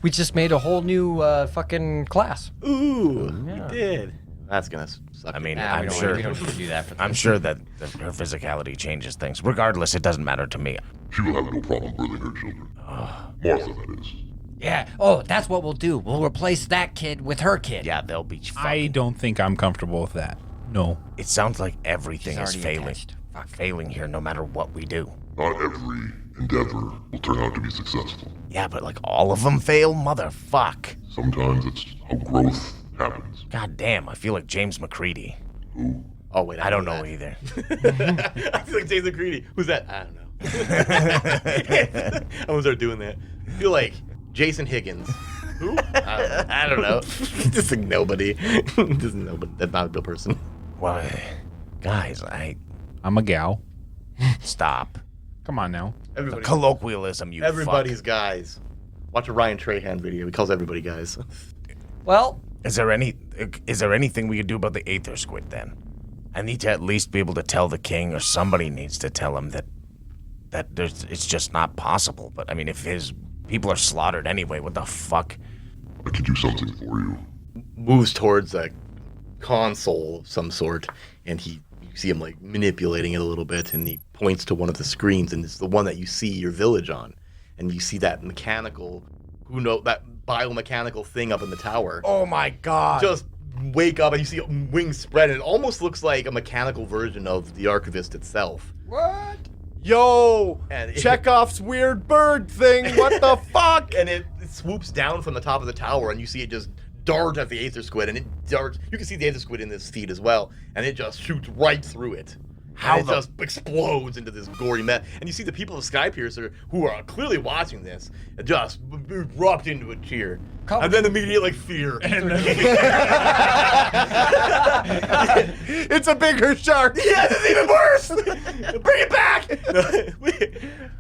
We just made a whole new fucking class. Ooh, we did. That's gonna suck. I mean, Nah, I'm we sure. don't need to do that for I'm sure that her physicality changes things. Regardless, it doesn't matter to me. She will have no problem birthing her children. Martha, that is. Yeah. Oh, that's what we'll do. We'll replace that kid with her kid. Yeah, they'll be. I don't think I'm comfortable with that. No. It sounds like everything She's is already failing. attached. Fuck. Failing here, no matter what we do. Not every endeavor will turn out to be successful. Yeah, but like all of them fail, motherfuck. Sometimes it's how growth happens. God damn, I feel like James McCready. Who? Oh wait, I don't know either. I feel like Jason Creedy. Who's that? I don't know. I'm gonna start doing that. I feel like Jason Higgins. Who? I don't know. Just like nobody. Just nobody. That's not a real person. Well, guys, I'm a gal. stop. Come on now. The Everybody, colloquialism, you everybody's fuck. guys. Watch a Ryan Trahan video. He calls everybody guys. Well, Is there anything we could do about the Aether Squid then? I need to at least be able to tell the king, or somebody needs to tell him that it's just not possible. But I mean, if his people are slaughtered anyway, what the fuck? I can do something for you. Moves towards a console of some sort, and you see him like manipulating it a little bit, and he points to one of the screens, and it's the one that you see your village on, and you see that mechanical, that biomechanical thing up in the tower. Oh my god! Just wake up, and you see wings spread, and it almost looks like a mechanical version of the Archivist itself. what? Yo, And Chekhov's weird bird thing. What the fuck? And it swoops down from the top of the tower, and you see it just dart at the Aether Squid, and it darts. You can see the Aether Squid in this feed as well, and it just shoots right through it. How And it just explodes into this gory mess. And you see the people of Skypiercer, who are clearly watching this, just erupt into a cheer. And then immediate, like, fear. It's a bigger shark. Yeah, this is even worse! Bring it back!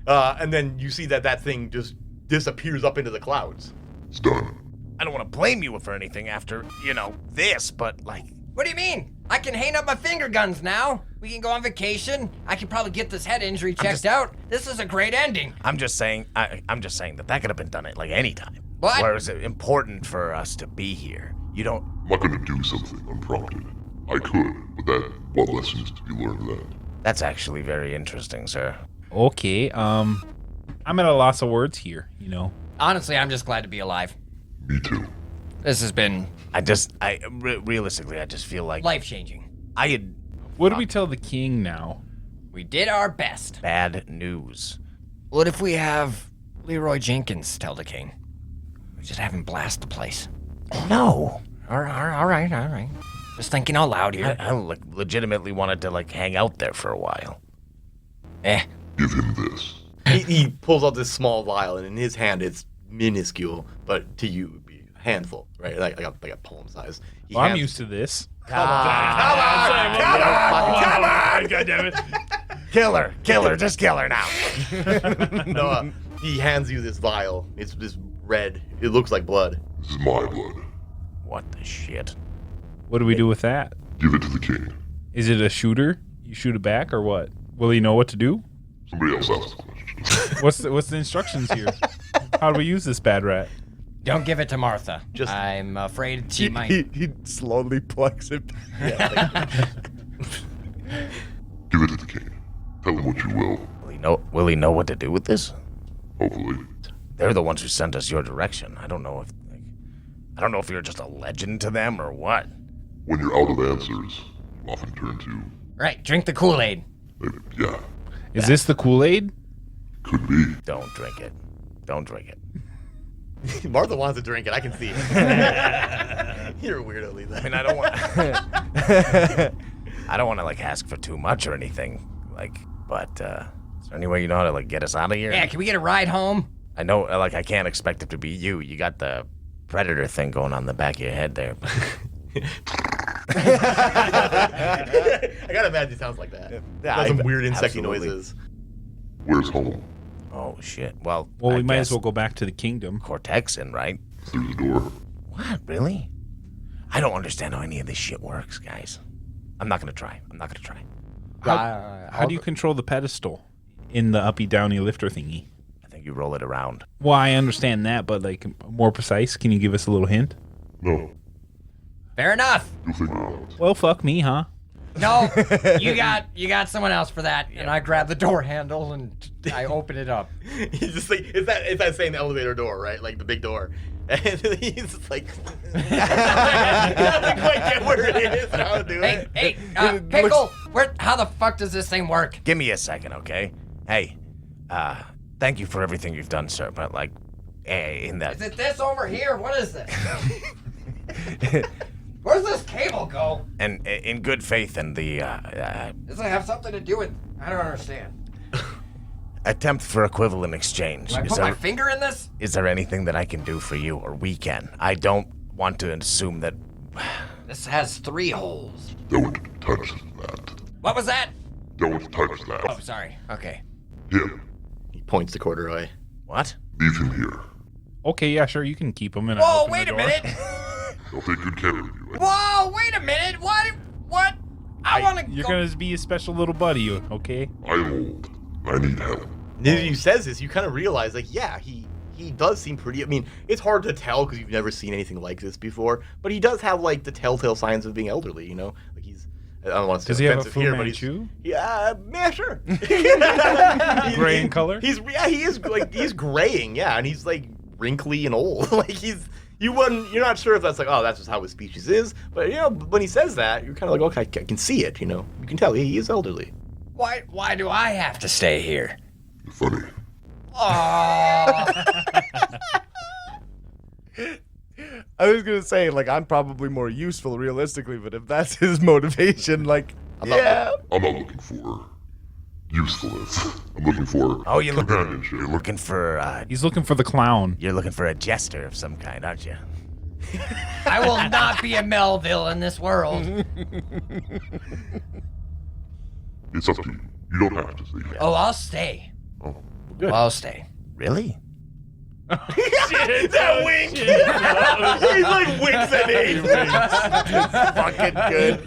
And then you see that thing just disappears up into the clouds. It's done. I don't want to blame you for anything after this, but like, What do you mean? I can hang up my finger guns now. We can go on vacation. I can probably get this head injury checked out. This is a great ending. I'm just saying that could have been done at like any time. What? Where is it important for us to be here? You don't. I'm not going to do something unprompted. I could, but what lesson is to be learned then? That's actually very interesting, sir. Okay. I'm at a loss of words here. Honestly, I'm just glad to be alive. Me too. This has been Realistically, I just feel like life-changing. I had What do we tell the king now? We did our best. bad news. What if we have Leroy Jenkins tell the king? We just have him blast the place. No. All right. Just thinking out loud here. I like legitimately wanted to like hang out there for a while. Give him this. He pulls out this small vial, and in his hand it's minuscule, but to you it would be a handful, right? Like a palm size. Well, I'm used to this. Come on! God damn it. Kill her, just kill her now. No, he hands you this vial. It's this red. It looks like blood. This is my blood. What the shit? What do we do with that? Give it to the king. Is it a shooter? You shoot it back or what? Will he know what to do? Somebody else asked the question. What's the instructions here? How do we use this bad rat? Don't give it to Martha. Just- I'm afraid she might. He slowly plugs it. Give it to the king. Tell him what you will. Will he know what to do with this? Hopefully. They're the ones who sent us your direction. I don't know if you're just a legend to them or what. When you're out of answers, you often turn to, Right, drink the Kool-Aid. yeah, Is this the Kool-Aid? could be. Don't drink it. Martha wants to drink it. I can see it. You're a weirdo, Levi. I mean, I don't want to like ask for too much or anything. Like, but is there any way you know how to like get us out of here? Yeah, can we get a ride home? I know, like, I can't expect it to be you. You got the predator thing going on the back of your head there. I gotta imagine it sounds like that. Yeah, Some weird insecty absolutely. noises. Where's home? Oh shit. Well, Well, I we might guess as well go back to the kingdom. Cortexin, right? Through the door. What? Really? I don't understand how any of this shit works, guys. I'm not gonna try. How do you control the pedestal in the uppy downy lifter thingy? I think you roll it around. Well, I understand that, but like more precise, can you give us a little hint? No, Fair enough. you'll figure it out. Well, fuck me, huh? No, you got someone else for that. And I grab the door handle and I open it up. He's just like, it's that same elevator door, right? Like the big door. And he's just like, he doesn't quite get where it is and how to do it. Hey, Pickle, how the fuck does this thing work? Give me a second, okay? Hey, thank you for everything you've done, sir, but like, in that... Is it this over here? What is this? Where's this cable go? And in good faith and the, Does it have something to do with... I don't understand. attempt for equivalent exchange. Do I put my finger in this? Is there anything that I can do for you, or we can? I don't want to assume that... This has 3 holes. Don't touch that. What was that? Don't touch that. Oh, sorry. Okay. Him. He points to Corduroy. What? Leave him here. Okay, yeah, sure, you can keep them. Whoa, wait a minute. They'll take good care of you. Whoa, wait a minute. What? I want to You're go. gonna be a special little buddy, okay? I'm old. I need help. As he says this, you kind of realize, like, yeah, he does seem pretty. I mean, it's hard to tell because you've never seen anything like this before. But he does have like the telltale signs of being elderly. You know, like he's. I don't want to Does say he have a offensive Fu here, but Manchu? yeah, sure. Gray in color? He is like he's graying, yeah, and he's like wrinkly and old. Like you're not sure if that's like, oh, that's just how his species is. But you know, when he says that, you're kind of like, okay, I can see it. You know, you can tell he is elderly. Why do I have to stay here? You're funny. Oh. I was gonna say, like, I'm probably more useful realistically, but if that's his motivation, like, yeah. I'm not looking for usefulness. I'm looking for Oh, you're companionship. looking for, He's looking for the clown. you're looking for a jester of some kind, aren't you? I will not be a Melville in this world. It's up to you. You don't have to stay here. Oh, I'll stay. Oh, Good. I'll stay. Really? That wink! He like winks at me. Fucking good.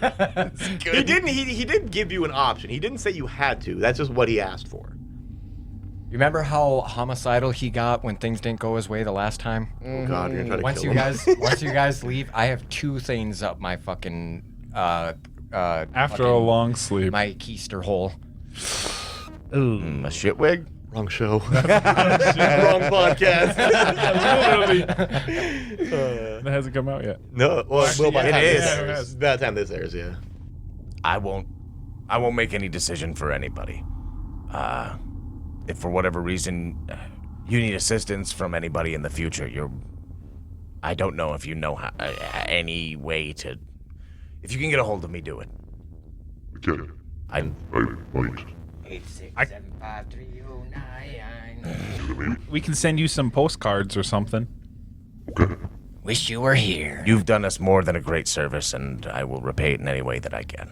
He didn't give you an option. He didn't say you had to. That's just what he asked for. Remember how homicidal he got when things didn't go his way the last time? Oh God, you're gonna try to kill him. Once you guys leave, I have 2 things up my fucking After a long sleep. my keister hole. A shitwig? Wrong show. Wrong podcast. That hasn't come out yet. No, well, it will by the time It this is. airs. By the time this airs, yeah. I won't make any decision for anybody. If for whatever reason you need assistance from anybody in the future, I don't know if you know how, any way to. If you can get a hold of me, do it. okay. I might. 8675309. We can send you some postcards or something. Okay. Wish you were here. You've done us more than a great service, and I will repay it in any way that I can.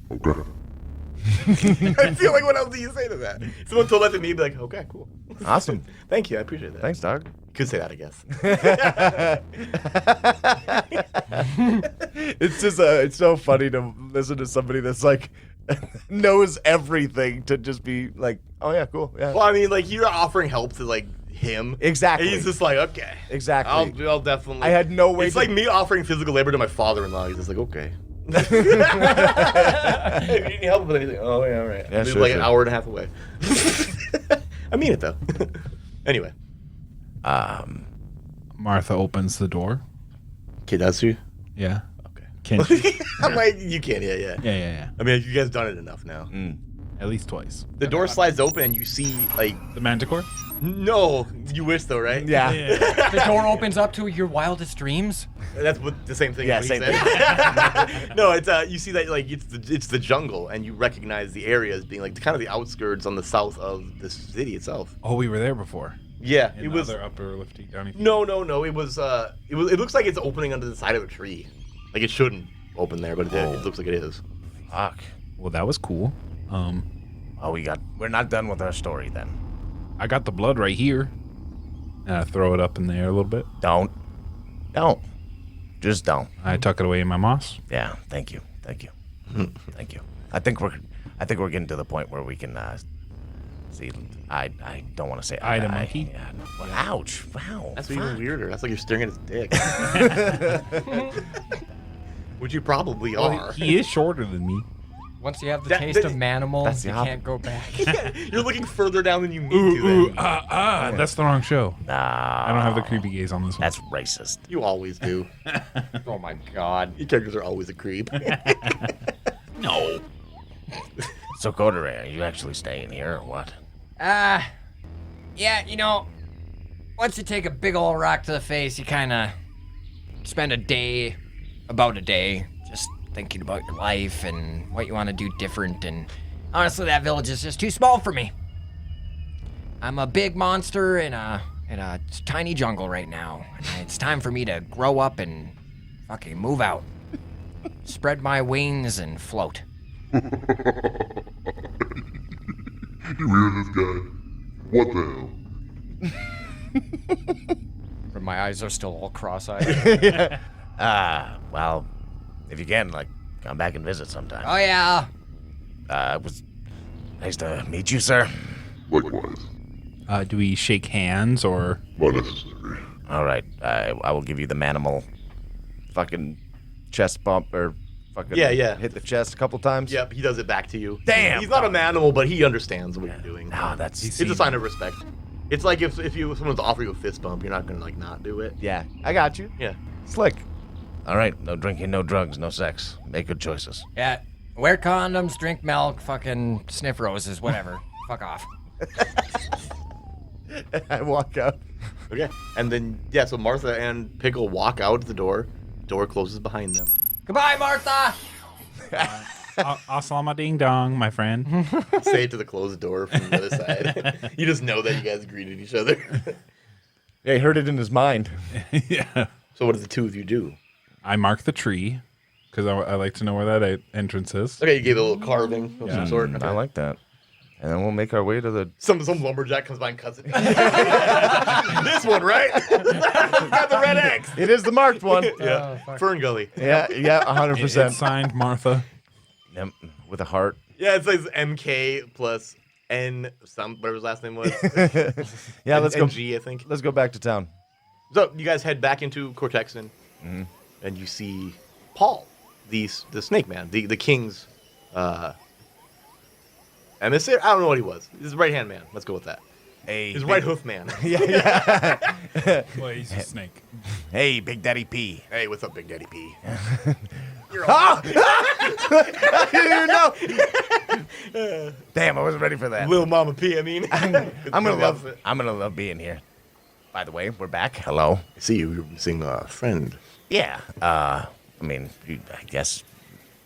Okay. I feel like, what else do you say to that? Someone told that to me, be like, okay, cool. Awesome. Thank you, I appreciate that. Thanks, dog. You could say that, I guess. It's just it's so funny to listen to somebody that's like knows everything to just be like, oh yeah, cool, yeah. Well, I mean, like, you're offering help to, like, him. Exactly. And he's just like, okay. Exactly. I'll definitely. I had no way It's to- like me offering physical labor to my father-in-law. He's just like, okay. Hey, if you need help with anything, oh yeah, all right. Yeah, It's sure, like sure. an hour and a half away. I mean it though. Anyway, Martha opens the door. kid, that's you. Yeah. Okay. Can she? I'm like, you can't. Yeah. Yeah. I mean, you guys done it enough now. At least twice. The door slides open and you see like, The Manticore? no, you wish though, right? Yeah. The door opens up to your wildest dreams. That's what the same thing. Yeah, as what he same said. No, it's you see that like it's the jungle, and you recognize the area as being like kind of the outskirts on the south of the city itself. Oh, we were there before. Yeah, In it the was. other upper lifty downy. No. It was. It looks like it's opening under the side of a tree. Like it shouldn't open there, but it looks like it is. Fuck. Well, that was cool. Oh, we're not done with our story then. I got the blood right here. And I throw it up in the air a little bit. Don't. Just don't. I tuck it away in my moss. Yeah, thank you. Thank you. I think we're getting to the point where we can see. I don't want to say Eye to monkey? Yeah, well, ouch! Wow. That's even weirder. That's like you're staring at his dick. Which you probably are. Well, he is shorter than me. Once you have the That- taste that- of manimal, that's the you opposite. can't go back. You're looking further down than you need to. Then. That's the wrong show. Nah, I don't have the creepy gaze on this one. that's racist. You always do. Oh my god. Your characters are always a creep. No. So, Corduroy, are you actually staying here or what? Yeah, you know, once you take a big old rock to the face, you kind of spend about a day, just thinking about your life and what you want to do different. And honestly, that village is just too small for me. I'm a big monster in a tiny jungle right now. And it's time for me to grow up and fucking move out. Spread my wings and float. You hear this guy? What the hell? My eyes are still all cross-eyed. Well, if you can, like, come back and visit sometime. Oh yeah. It was nice to meet you, sir. Likewise. Do we shake hands or? Not necessary. All right, I will give you the manimal. Fucking chest bump or fucking Yeah. hit the chest a couple times. Yep, he does it back to you. Damn. He's not an animal, but he understands what you're doing. No, that's It's a sign of respect. It's like if someone's offering you a fist bump, you're not gonna like not do it. Yeah, I got you. Yeah. Slick. all right. No drinking, no drugs, no sex. Make good choices. Yeah. Wear condoms, drink milk, fucking sniff roses, whatever. Fuck off. I walk out. Okay. And then so Martha and Pickle walk out the door. Door closes behind them. Goodbye, Martha. Assalamu ding dong, my friend. Say it to the closed door from the other side. You just know that you guys greeted each other. Yeah, he heard it in his mind. Yeah. So what does the two of you do? I mark the tree because I like to know where that entrance is. Okay, you gave it a little carving of some sort. Okay. I like that. And then we'll make our way to the. Some lumberjack comes by and cuts it. This one, right? Got the red X. It is the marked one. Yeah. Fern Gully. Yeah, 100%. It's signed Martha. With a heart. Yeah, it says MK plus N whatever his last name was. Yeah, let's go. NG, I think. Let's go back to town. So you guys head back into Cortexan, and you see Paul, the snake man, the king's emissary. I don't know what he was. His right hand man. Let's go with that. Hey, His right hoof man. Well, he's a snake. Hey, Big Daddy P. Hey, what's up, Big Daddy P? Damn, I wasn't ready for that. Little Mama P. I mean, I'm gonna love being here. By the way, we're back. Hello. I see you're seeing a friend. Yeah. I mean, I guess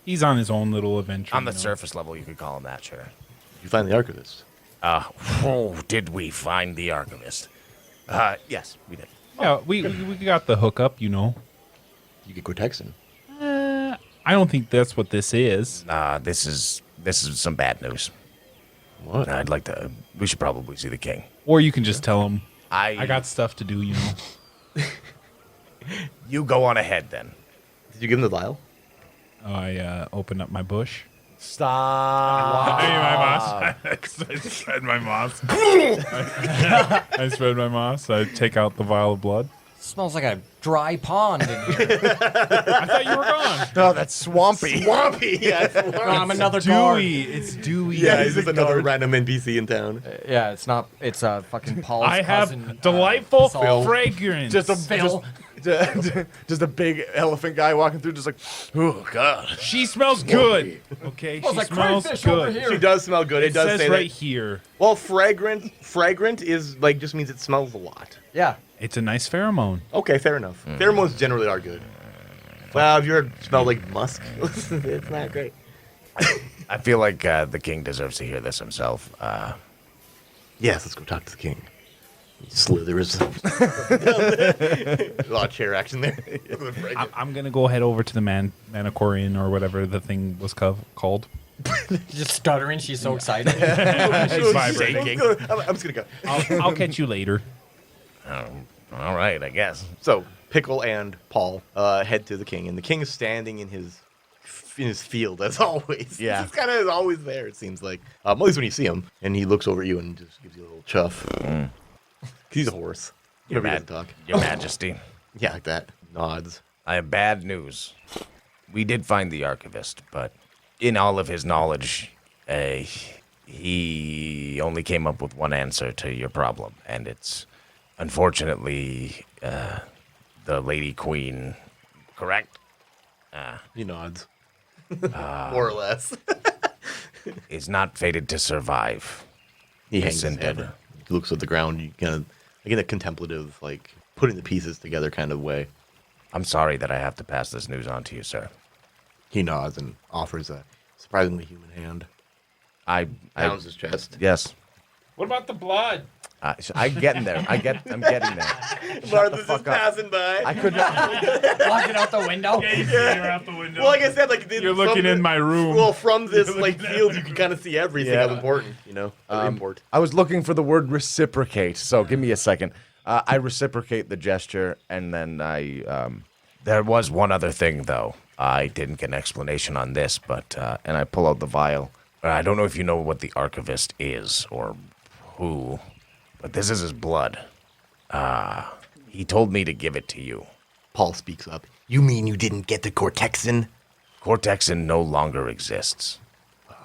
He's on his own little adventure. on the you know. surface level, you could call him that, sure. You find the Archivist. Did we find the Archivist? Yes, we did. Yeah, we got the hookup, you know. You get Cortexan. I don't think that's what this is. This is some bad news. What? I'd like to. We should probably see the king. Or you can just tell him, I I got stuff to do, you know. You go on ahead then. Did you give him the vial? I open up my bush. Stop. Hey, my moss. I spread my moss. I spread my moss. I take out the vial of blood. Smells like a dry pond in here. I thought you were gone. Oh, that's swampy. Swampy. Yeah, I'm another dog. Dewy. It's dewy. yeah, he's just another random NPC in town. Yeah, it's not. It's fucking Paul's I have cousin. delightful Phil. fragrance. Just a Phil. just a big elephant guy walking through, just like, oh god. She smells good. Okay, Smells she like smells crayfish over good. here. She does smell good. It It does says say right that. here. Well, fragrant is like just means it smells a lot. Yeah. It's a nice pheromone. Okay, fair enough. Pheromones generally are good. Well, if you ever smell like musk, it's not great. I feel like the king deserves to hear this himself. Yes, let's go talk to the king. He slithers. A lot of chair action there. I'm gonna go head over to the Manicorian or whatever the thing was called. Just stuttering. She's so excited. It's vibrating. I'm just gonna go. I'll catch you later. All right, I guess. So Pickle and Paul head to the king, and the king is standing in his in his field as always. Yeah. He's kind of always there. It seems like at least when you see him, and he looks over at you and just gives you a little chuff. He's a horse. Your, Maybe he doesn't talk. Your Majesty, Yeah, like that. Nods. I have bad news. We did find the Archivist, but in all of his knowledge, he only came up with one answer to your problem, and it's unfortunately the Lady Queen, correct? He nods. More or less. Is not fated to survive. He This hangs his head. endeavor. He looks at the ground. You kind of like in a contemplative, like putting the pieces together kind of way. I'm sorry that I have to pass this news on to you, sir. He nods and offers a surprisingly human hand. I Pounds his chest. yes. What about the blood? I'm getting there. I'm getting there. Martha's just fuck up. passing by. I could not. Walking out the window. Yeah, you see her out the window. Well, like I said, like You're looking in my room. Well, from this You're like looking at field, my you can kind of see everything Yeah. of important. You know, of import. I was looking for the word reciprocate, so give me a second. I reciprocate the gesture, and then There was one other thing, though. I didn't get an explanation on this, but and I pull out the vial. I don't know if you know what the Archivist is or who, but this is his blood. He told me to give it to you. Paul speaks up. You mean you didn't get the Cortexin? Cortexin no longer exists.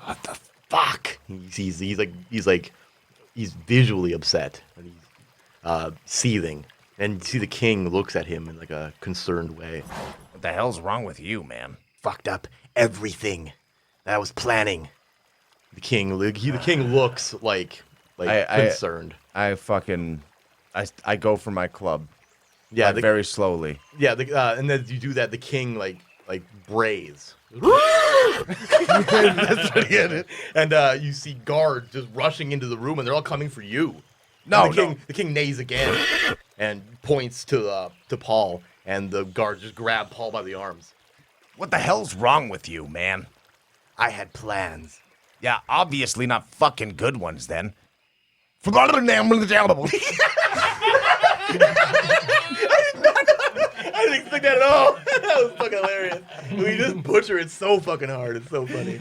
What the fuck? He's visually upset and he's seething. And you see the king looks at him in like a concerned way. What the hell's wrong with you, man? Fucked up everything that I was planning. The king looks like concerned. I go for my club. Yeah, Like, very slowly. yeah. And then you do that. The king like brays. And you see guards just rushing into the room, and they're all coming for you. No, And the king neighs again, and points to Paul, and the guards just grab Paul by the arms. What the hell's wrong with you, man? I had plans. Yeah, obviously not fucking good ones, then. I didn't expect that at all. That was fucking hilarious. We just butcher it so fucking hard. It's so funny.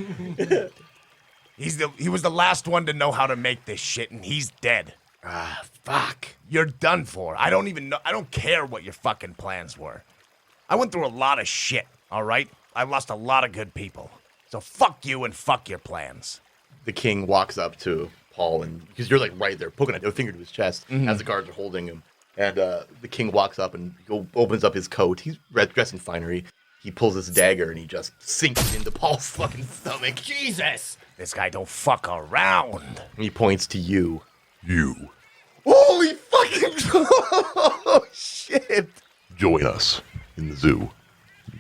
He was the last one to know how to make this shit, and he's dead. Ah, fuck. You're done for. I don't even know. I don't care what your fucking plans were. I went through a lot of shit, all right? I lost a lot of good people. So fuck you and fuck your plans. The king walks up to Paul, and because you're like right there, poking a finger to his chest as the guards are holding him. And the king walks up and opens up his coat. He's dressed in finery. He pulls his dagger and he just sinks into Paul's fucking stomach. Jesus. This guy don't fuck around. And he points to you. You Holy fucking oh shit! join us in the zoo.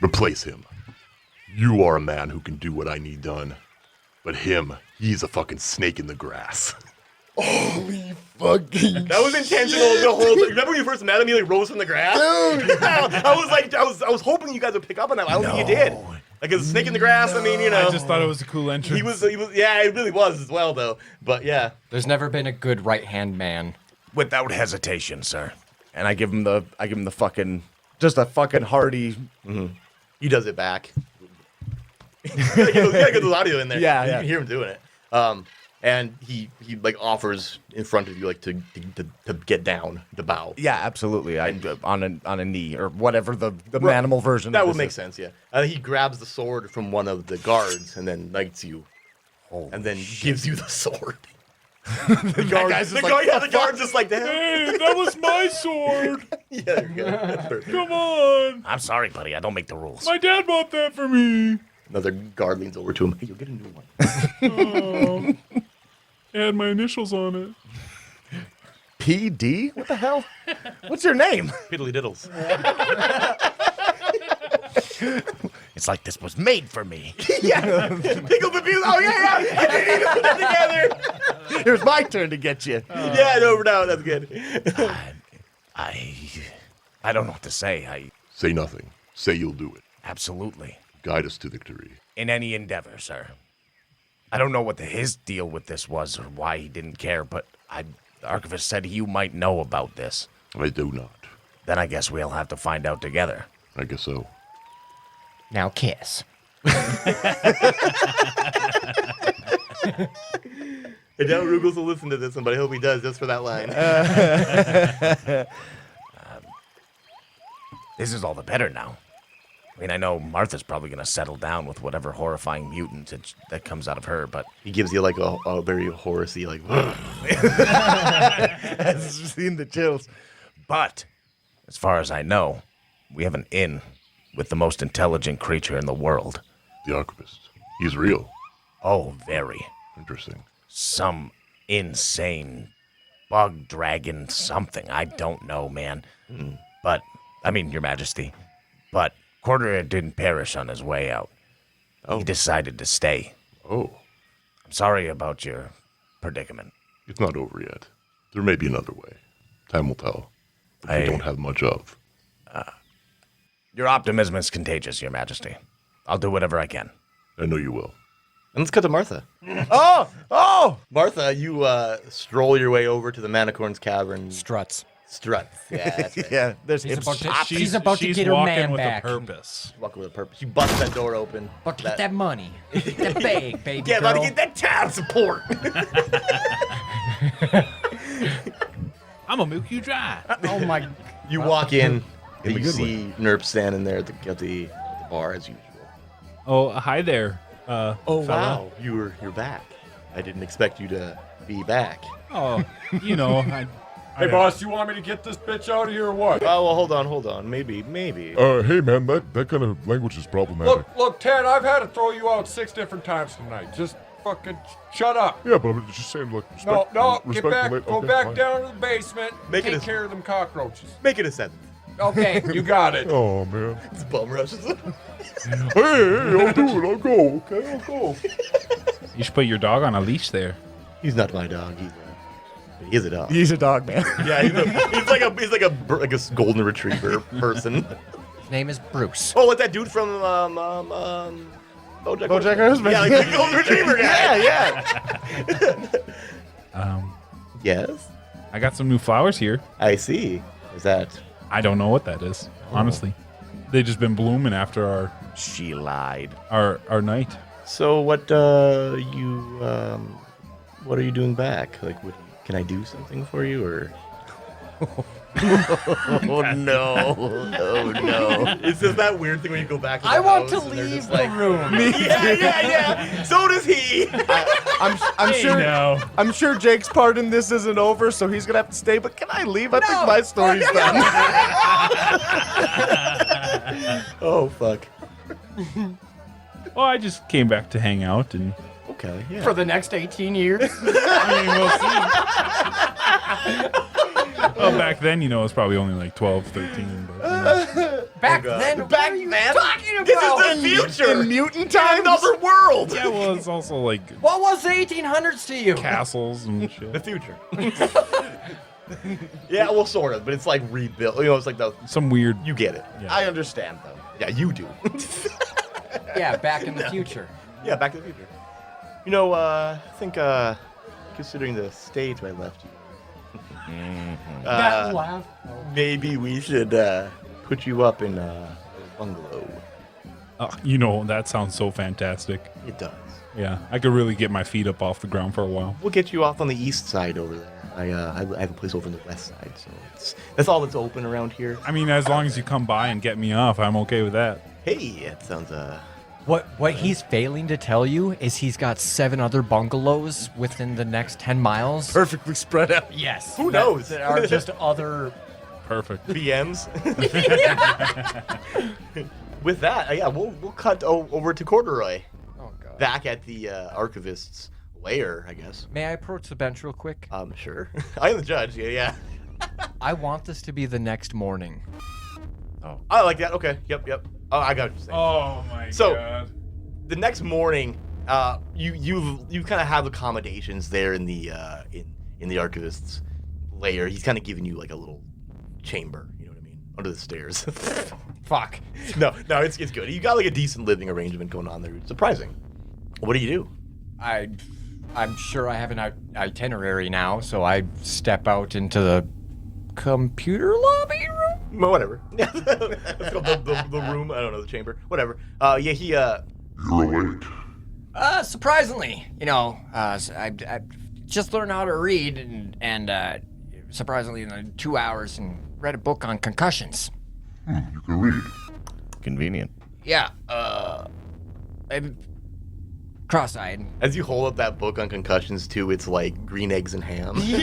Replace him. You are a man who can do what I need done. But him, he's a fucking snake in the grass. Holy fucking! That was intentional the whole time. Remember when you first met him? He like rose from the grass. Dude, I was hoping you guys would pick up on that. I don't think you did. Like a snake in the grass. I mean, you know. I just thought it was a cool entrance. He was. Yeah, it really was as well, though. But yeah. There's never been a good right-hand man. Without hesitation, sir. And I give him the fucking, just a fucking hearty. He does it back. you gotta get the audio in there. Yeah, you yeah. can hear him doing it. And he like offers in front of you like to get down, to bow. Yeah, absolutely. On a knee or whatever the manimal version. That of would this make is. sense. Yeah. He grabs the sword from one of the guards and then knights you, and then gives you the sword. The guard's just like that. Hey, that was my sword. Yeah, you're good. That's perfect. Come on. I'm sorry, buddy. I don't make the rules. My dad bought that for me. Another guard leans over to him. Hey, you'll get a new one. It had my initials on it. PD? What the hell? What's your name? Piddly diddles. It's like this was made for me. Yeah. Pickle the Buse. Oh yeah. I didn't even put that together. It was my turn to get you. Yeah, no, that's good. I don't know what to say. Say nothing. Say you'll do it. Absolutely. Guide us to victory. In any endeavor, sir. I don't know what his deal with this was or why he didn't care, but the Archivist said you might know about this. I do not. Then I guess we'll have to find out together. I guess so. Now kiss. I doubt Ruggles will listen to this one, but I hope he does just for that line. This is all the better now. I mean, I know Martha's probably going to settle down with whatever horrifying mutant that comes out of her, but... He gives you like a very Horusy, like... I've seen the chills. But, as far as I know, we have an in with the most intelligent creature in the world. The Archivist. He's real. Oh, very. Interesting. Some insane bug dragon something. I don't know, man. But, I mean, Your Majesty. But Corduroy didn't perish on his way out. He decided to stay. Oh, I'm sorry about your predicament. it's not over yet. There may be another way. Time will tell. That I- we don't have much of. Your optimism is contagious, Your Majesty. I'll do whatever I can. I know you will. And let's cut to Martha. Oh! Martha, you stroll your way over to the Manicorn's Cavern. Struts. Struts. Yeah, that's right. Yeah, there's She's hips. about to get her walking man with back. a purpose. Walk with a purpose. You bust that door open. About to get that money. That bag, baby Yeah, about to girl. get that child support. I'm gonna milk you dry. Oh my. You walk in, and the you good see Nerp standing there at the bar as usual. Oh, hi there. Oh fella. wow, you're back. I didn't expect you to be back. Oh, you know, Hey, boss, you want me to get this bitch out of here or what? Oh well, hold on. Maybe. Hey, man, that kind of language is problematic. Look, Ted, I've had to throw you out 6 different times tonight. Just fucking shut up. Yeah, but I'm just saying, look, respect, No, get respect back, the go okay, back fine. down to the basement, Make it take a- care of them cockroaches. Make it a 7. Okay, you got it. Oh, man. It's bum rushes. Hey, I'll do it. I'll go, okay? I'll go. you should put your dog on a leash there. He's not my dog. He is a dog. He's a dog, man. Yeah, he's like a golden retriever person. His name is Bruce. Oh, what's that dude from BoJack Horseman. Yeah, like the golden retriever guy. Yeah. Yes, I got some new flowers here. I see. Is that? I don't know what that is, honestly. They just been blooming after She lied. our night. So what? What are you doing back? Like, can I do something for you, or? Oh no. Oh no. It's just that weird thing when you go back to the I want house to and they're leave just the like, room. Yeah. So does he. I'm sure. No. I'm sure Jake's part in this isn't over, so he's gonna have to stay. But can I leave? I think my story's done. Oh fuck. Well, I just came back to hang out, and Okay. Yeah. For the next 18 years. I mean, we'll see. Well, back then, it was probably only like 12, 13. But, Back then, what are you talking about? This is the future. In mutant times. Another world. yeah, well, it's also like What was the 1800s to you? castles and The shit. future. Yeah, well, sort of, but it's like rebuilt. It's like Some weird. you get it. I understand though. Yeah, you do. Yeah, back in the future. Yeah, Back to the Future. I think considering the state I left you, That laugh. maybe we should put you up in a bungalow. That sounds so fantastic. It does. Yeah, I could really get my feet up off the ground for a while. We'll get you off on the east side over there. I have a place over on the west side, so that's all that's open around here. I mean, as long as you come by and get me off, I'm okay with that. Hey, that sounds What he's failing to tell you is he's got 7 other bungalows within the next 10 miles. Perfectly spread out. Yes. Who knows? That are just other. Perfect. BMs. With that, yeah, we'll cut over to Corduroy, Oh god. back at the Archivist's lair, I guess. May I approach the bench real quick? Sure. I am the judge. Yeah. I want this to be the next morning. I like that. Okay. Yep. Oh, I got what you're saying. Oh my So- god. The next morning, you kind of have accommodations there in the in the Archivist's lair. He's kind of giving you like a little chamber. You know what I mean? Under the stairs. Fuck. No, it's good. You got like a decent living arrangement going on there. It's surprising. What do you do? I'm sure I have an itinerary now, so I step out into the computer lobby room. Well, whatever. Let's go the room. I don't know, the chamber. Whatever. Yeah, he You're awake. Surprisingly, I just learned how to read and surprisingly in 2 hours and read a book on concussions. You can read. Convenient. Yeah, I'm cross-eyed. As you hold up that book on concussions too, it's like green eggs and ham. He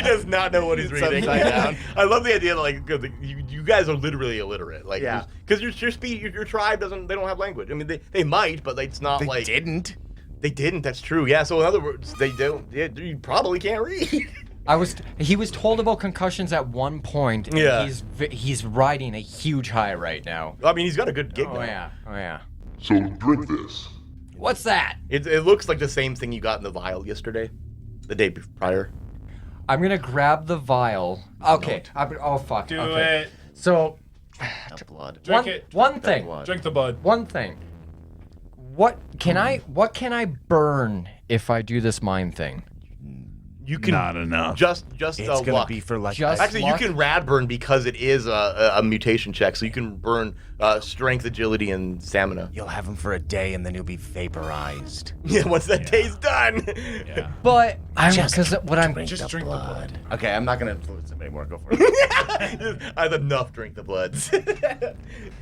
does not know what he's reading. upside down. I love the idea that like you guys are literally illiterate, like Yeah. because your tribe they don't have language. I mean they might, but it's not They like didn't. They didn't. That's true. Yeah. So in other words, they don't. Yeah, you probably can't read. He was told about concussions at one point. And Yeah. He's riding a huge high right now. I mean, he's got a good gig Oh now. yeah. So drink this. What's that? It looks like the same thing you got in the vial yesterday, the day prior. I'm gonna grab the vial. Okay. Oh fuck. Do okay. it. So The blood. Drink it. one thing. blood. Drink the blood. One thing. What can I burn if I do this mind thing? You can Not enough. just It's gonna luck. be for like Just- Actually, luck? you can rad burn because it is a mutation check, so you can burn strength, agility, and stamina. You'll have him for a day and then you'll be vaporized. Yeah, once that day's done. Yeah. But because what I'm Just drink the blood. Okay, I'm not gonna influence him anymore. Go for it. I have enough drink the bloods.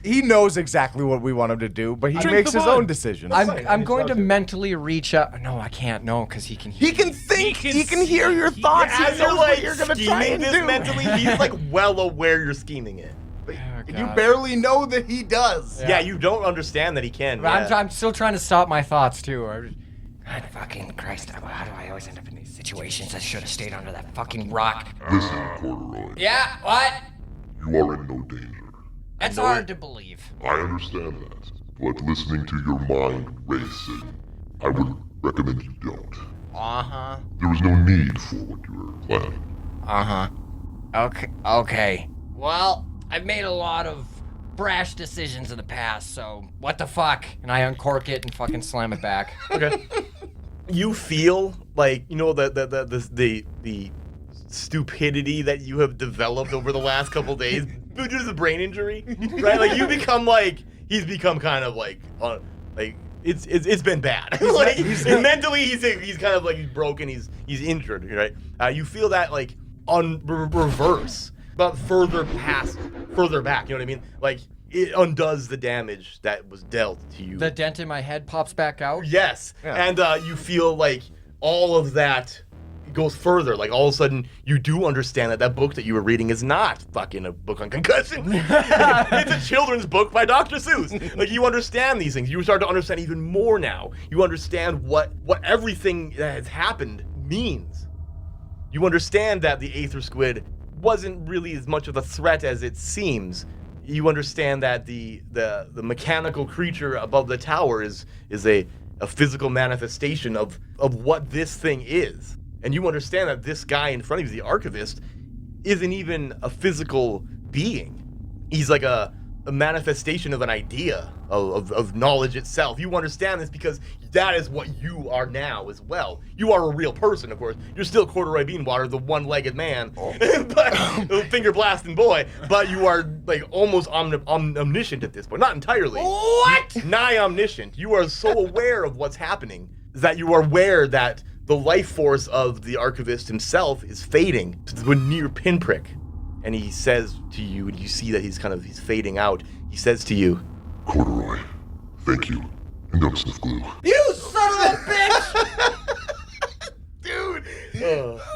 He knows exactly what we want him to do, but he Drink makes the his blood. own decisions. I'm going to mentally reach out. No, I can't. No, because he can. he can think. He can hear your thoughts. As He you're knows like what you're gonna try scheming and this do. mentally, he's like well aware you're scheming it. You barely know that he does. Yeah, you don't understand that he can. I'm, yeah. I'm still trying to stop my thoughts too. God fucking Christ! How do I always end up in these situations? I should have stayed under that fucking rock. Listen, Corduroy. Yeah. What? You are in no danger. That's hard to believe. I understand that. But listening to your mind racing, I would recommend you don't. Uh-huh. There is no need for what you are planning. Uh-huh. Okay. Well, I've made a lot of brash decisions in the past, so what the fuck? And I uncork it and fucking slam it back. Okay. You feel like the stupidity that you have developed over the last couple days due to the brain injury, right? Like you become like he's become kind of like it's been bad. Like mentally he's kind of like he's broken. He's injured, right? You feel that like on reverse, but further back. You know what I mean? Like it undoes the damage that was dealt to you. The dent in my head pops back out. Yes, and you feel like all of that goes further. Like all of a sudden, you do understand that book that you were reading is not fucking a book on concussion. It's a children's book by Dr. Seuss. Like you understand these things. You start to understand even more now. You understand what everything that has happened means. You understand that the Aether Squid wasn't really as much of a threat as it seems. You understand that the mechanical creature above the tower is a physical manifestation of what this thing is. And you understand that this guy in front of you, the Archivist, isn't even a physical being. He's like a manifestation of an idea, of knowledge itself. You understand this because that is what you are now as well. You are a real person, of course. You're still Corduroy Beanwater, the one-legged man, but finger blasting boy. But you are like almost omniscient at this point. Not entirely. What? Nigh omniscient. You are so aware of what's happening that you are aware that the life force of the Archivist himself is fading to a near pinprick. And he says to you, and you see that he's fading out. He says to you, Corduroy, thank you. And don't sniff glue. You son of a bitch! Dude,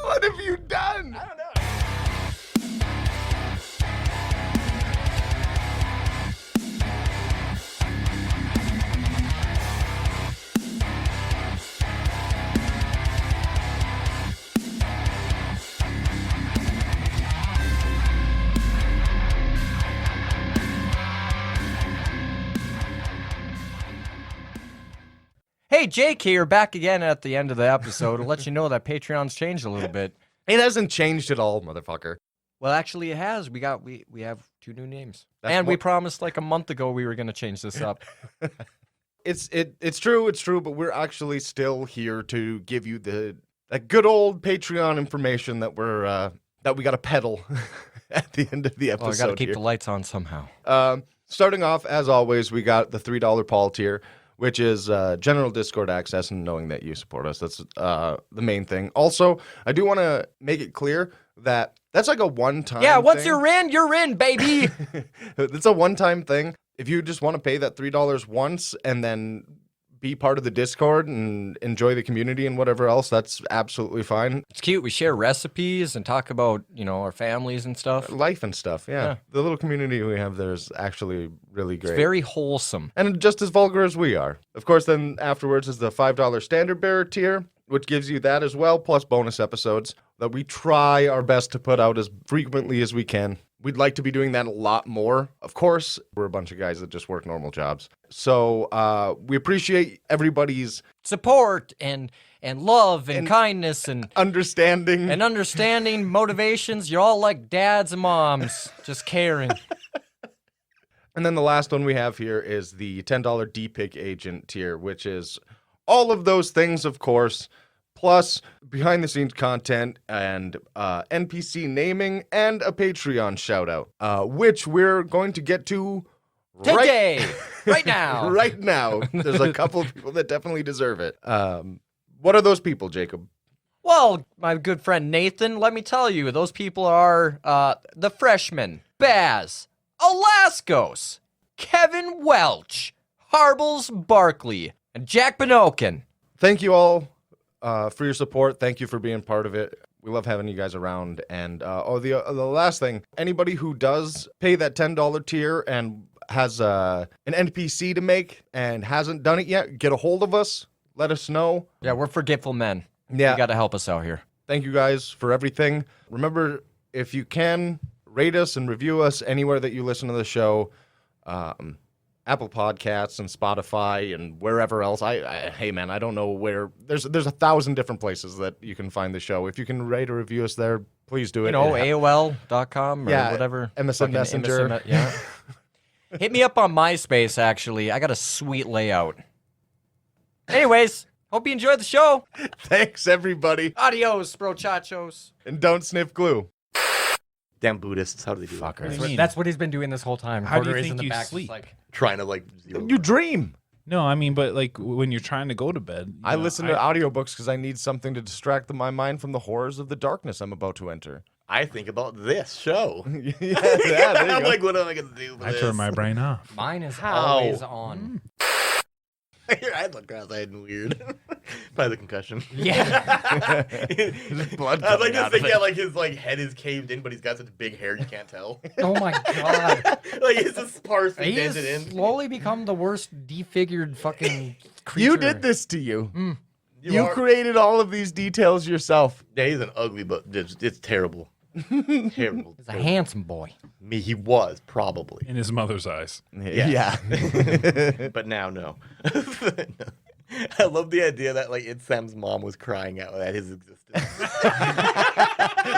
what have you done? I don't know. Hey, Jake here, back again at the end of the episode to let you know that Patreon's changed a little bit. It hasn't changed at all, motherfucker. Well, actually, it has. We have 2 new names, That's and we what- promised like a month ago we were gonna change this up. It's true, but we're actually still here to give you that good old Patreon information that that we got to peddle at the end of the episode. Well, I gotta keep here. the lights on somehow. Starting off, as always, we got the $3 Paul tier, which is general Discord access and knowing that you support us. That's the main thing. Also, I do want to make it clear that that's like a one-time once thing. you're in, baby. It's a one-time thing. If you just want to pay that $3 once and then be part of the Discord and enjoy the community and whatever else, that's absolutely fine. It's cute. We share recipes and talk about, our families and stuff. Life and stuff, yeah. The little community we have there is actually really great. It's very wholesome. And just as vulgar as we are. Of course, then afterwards is the $5 Standard Bearer tier, which gives you that as well, plus bonus episodes that we try our best to put out as frequently as we can. We'd like to be doing that a lot more. Of course, we're a bunch of guys that just work normal jobs. So we appreciate everybody's Support and love and kindness and understanding. understanding motivations. You're all like dads and moms, just caring. And then the last one we have here is the $10 D-Pick Agent tier, which is all of those things, of course, plus behind-the-scenes content and NPC naming and a Patreon shout-out, which we're going to get to Today, right now. right now. There's a couple of people that definitely deserve it. What are those people, Jacob? Well, my good friend Nathan, let me tell you, those people are the Freshman, Baz, Alaskos, Kevin Welch, Harbles Barkley, and Jack Benokin. Thank you all for your support. Thank you for being part of it. We love having you guys around. And the last thing, anybody who does pay that $10 tier and has an NPC to make and hasn't done it yet, get a hold of us. Let us know. Yeah, we're forgetful men. Yeah. You got to help us out here. Thank you guys for everything. Remember, if you can, rate us and review us anywhere that you listen to the show. Apple Podcasts and Spotify and wherever else. Hey man, I don't know where. There's 1,000 different places that you can find the show. If you can rate or review us there, please do it. AOL.com or whatever. MSN Fucking Messenger. yeah. Hit me up on MySpace, actually. I got a sweet layout. Anyways, hope you enjoyed the show. Thanks, everybody. Adios, brochachos. And don't sniff glue. Damn Buddhists, how do they do What do that? you mean? That's what he's been doing this whole time. How do you Corduroy's think in the you back, sleep? just like, Trying to like zero. You dream. No, I mean, but like when you're trying to go to bed. I listen to audiobooks because I need something to distract my mind from the horrors of the darkness I'm about to enter. I think about this show. yeah, there you I'm go. like, what am I gonna do? For I this? turn my brain off. mine is How? always on. Your eyes look cross-eyed and weird. Probably the concussion. Yeah. Blood I like coming to out think of it. that like his like head is caved in, but he's got such big hair you can't tell. Oh my god. Like it's just sparsely He has dented in. slowly become the worst defigured fucking creature. You did this to you. You are- created all of these details yourself. Yeah, he's an ugly, but it's terrible. Terrible. He's a handsome boy. Me, he was probably, In his mother's eyes. Yeah. but now no. I love the idea that like Sam's mom was crying out at his existence.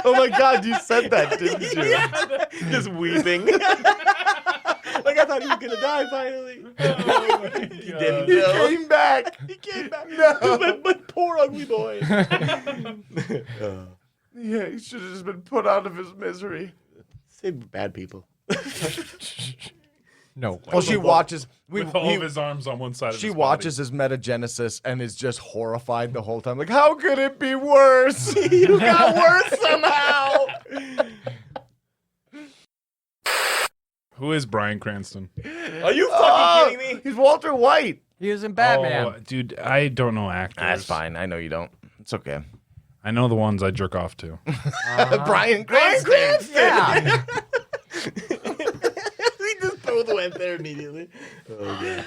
Oh my God, you said that, didn't you? Just weeping. Like I thought he was gonna die finally. He didn't. He know. came back. He came back. No. My poor ugly boy. Yeah, he should have just been put out of his misery. Save bad people. No. Well, she watches. With all of his arms on one side of She his watches his metagenesis and is just horrified the whole time. Like, how could it be worse? You got worse somehow. body. Who is Bryan Cranston? Are you fucking kidding me? He's Walter White. He was in Batman. Oh, dude, I don't know actors. That's fine. I know you don't. It's okay. I know the ones I jerk off to. Bryan Cranston. Yeah. We just both went there immediately. Oh,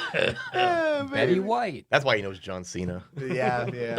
God. Betty White. That's why he knows John Cena. Yeah, yeah.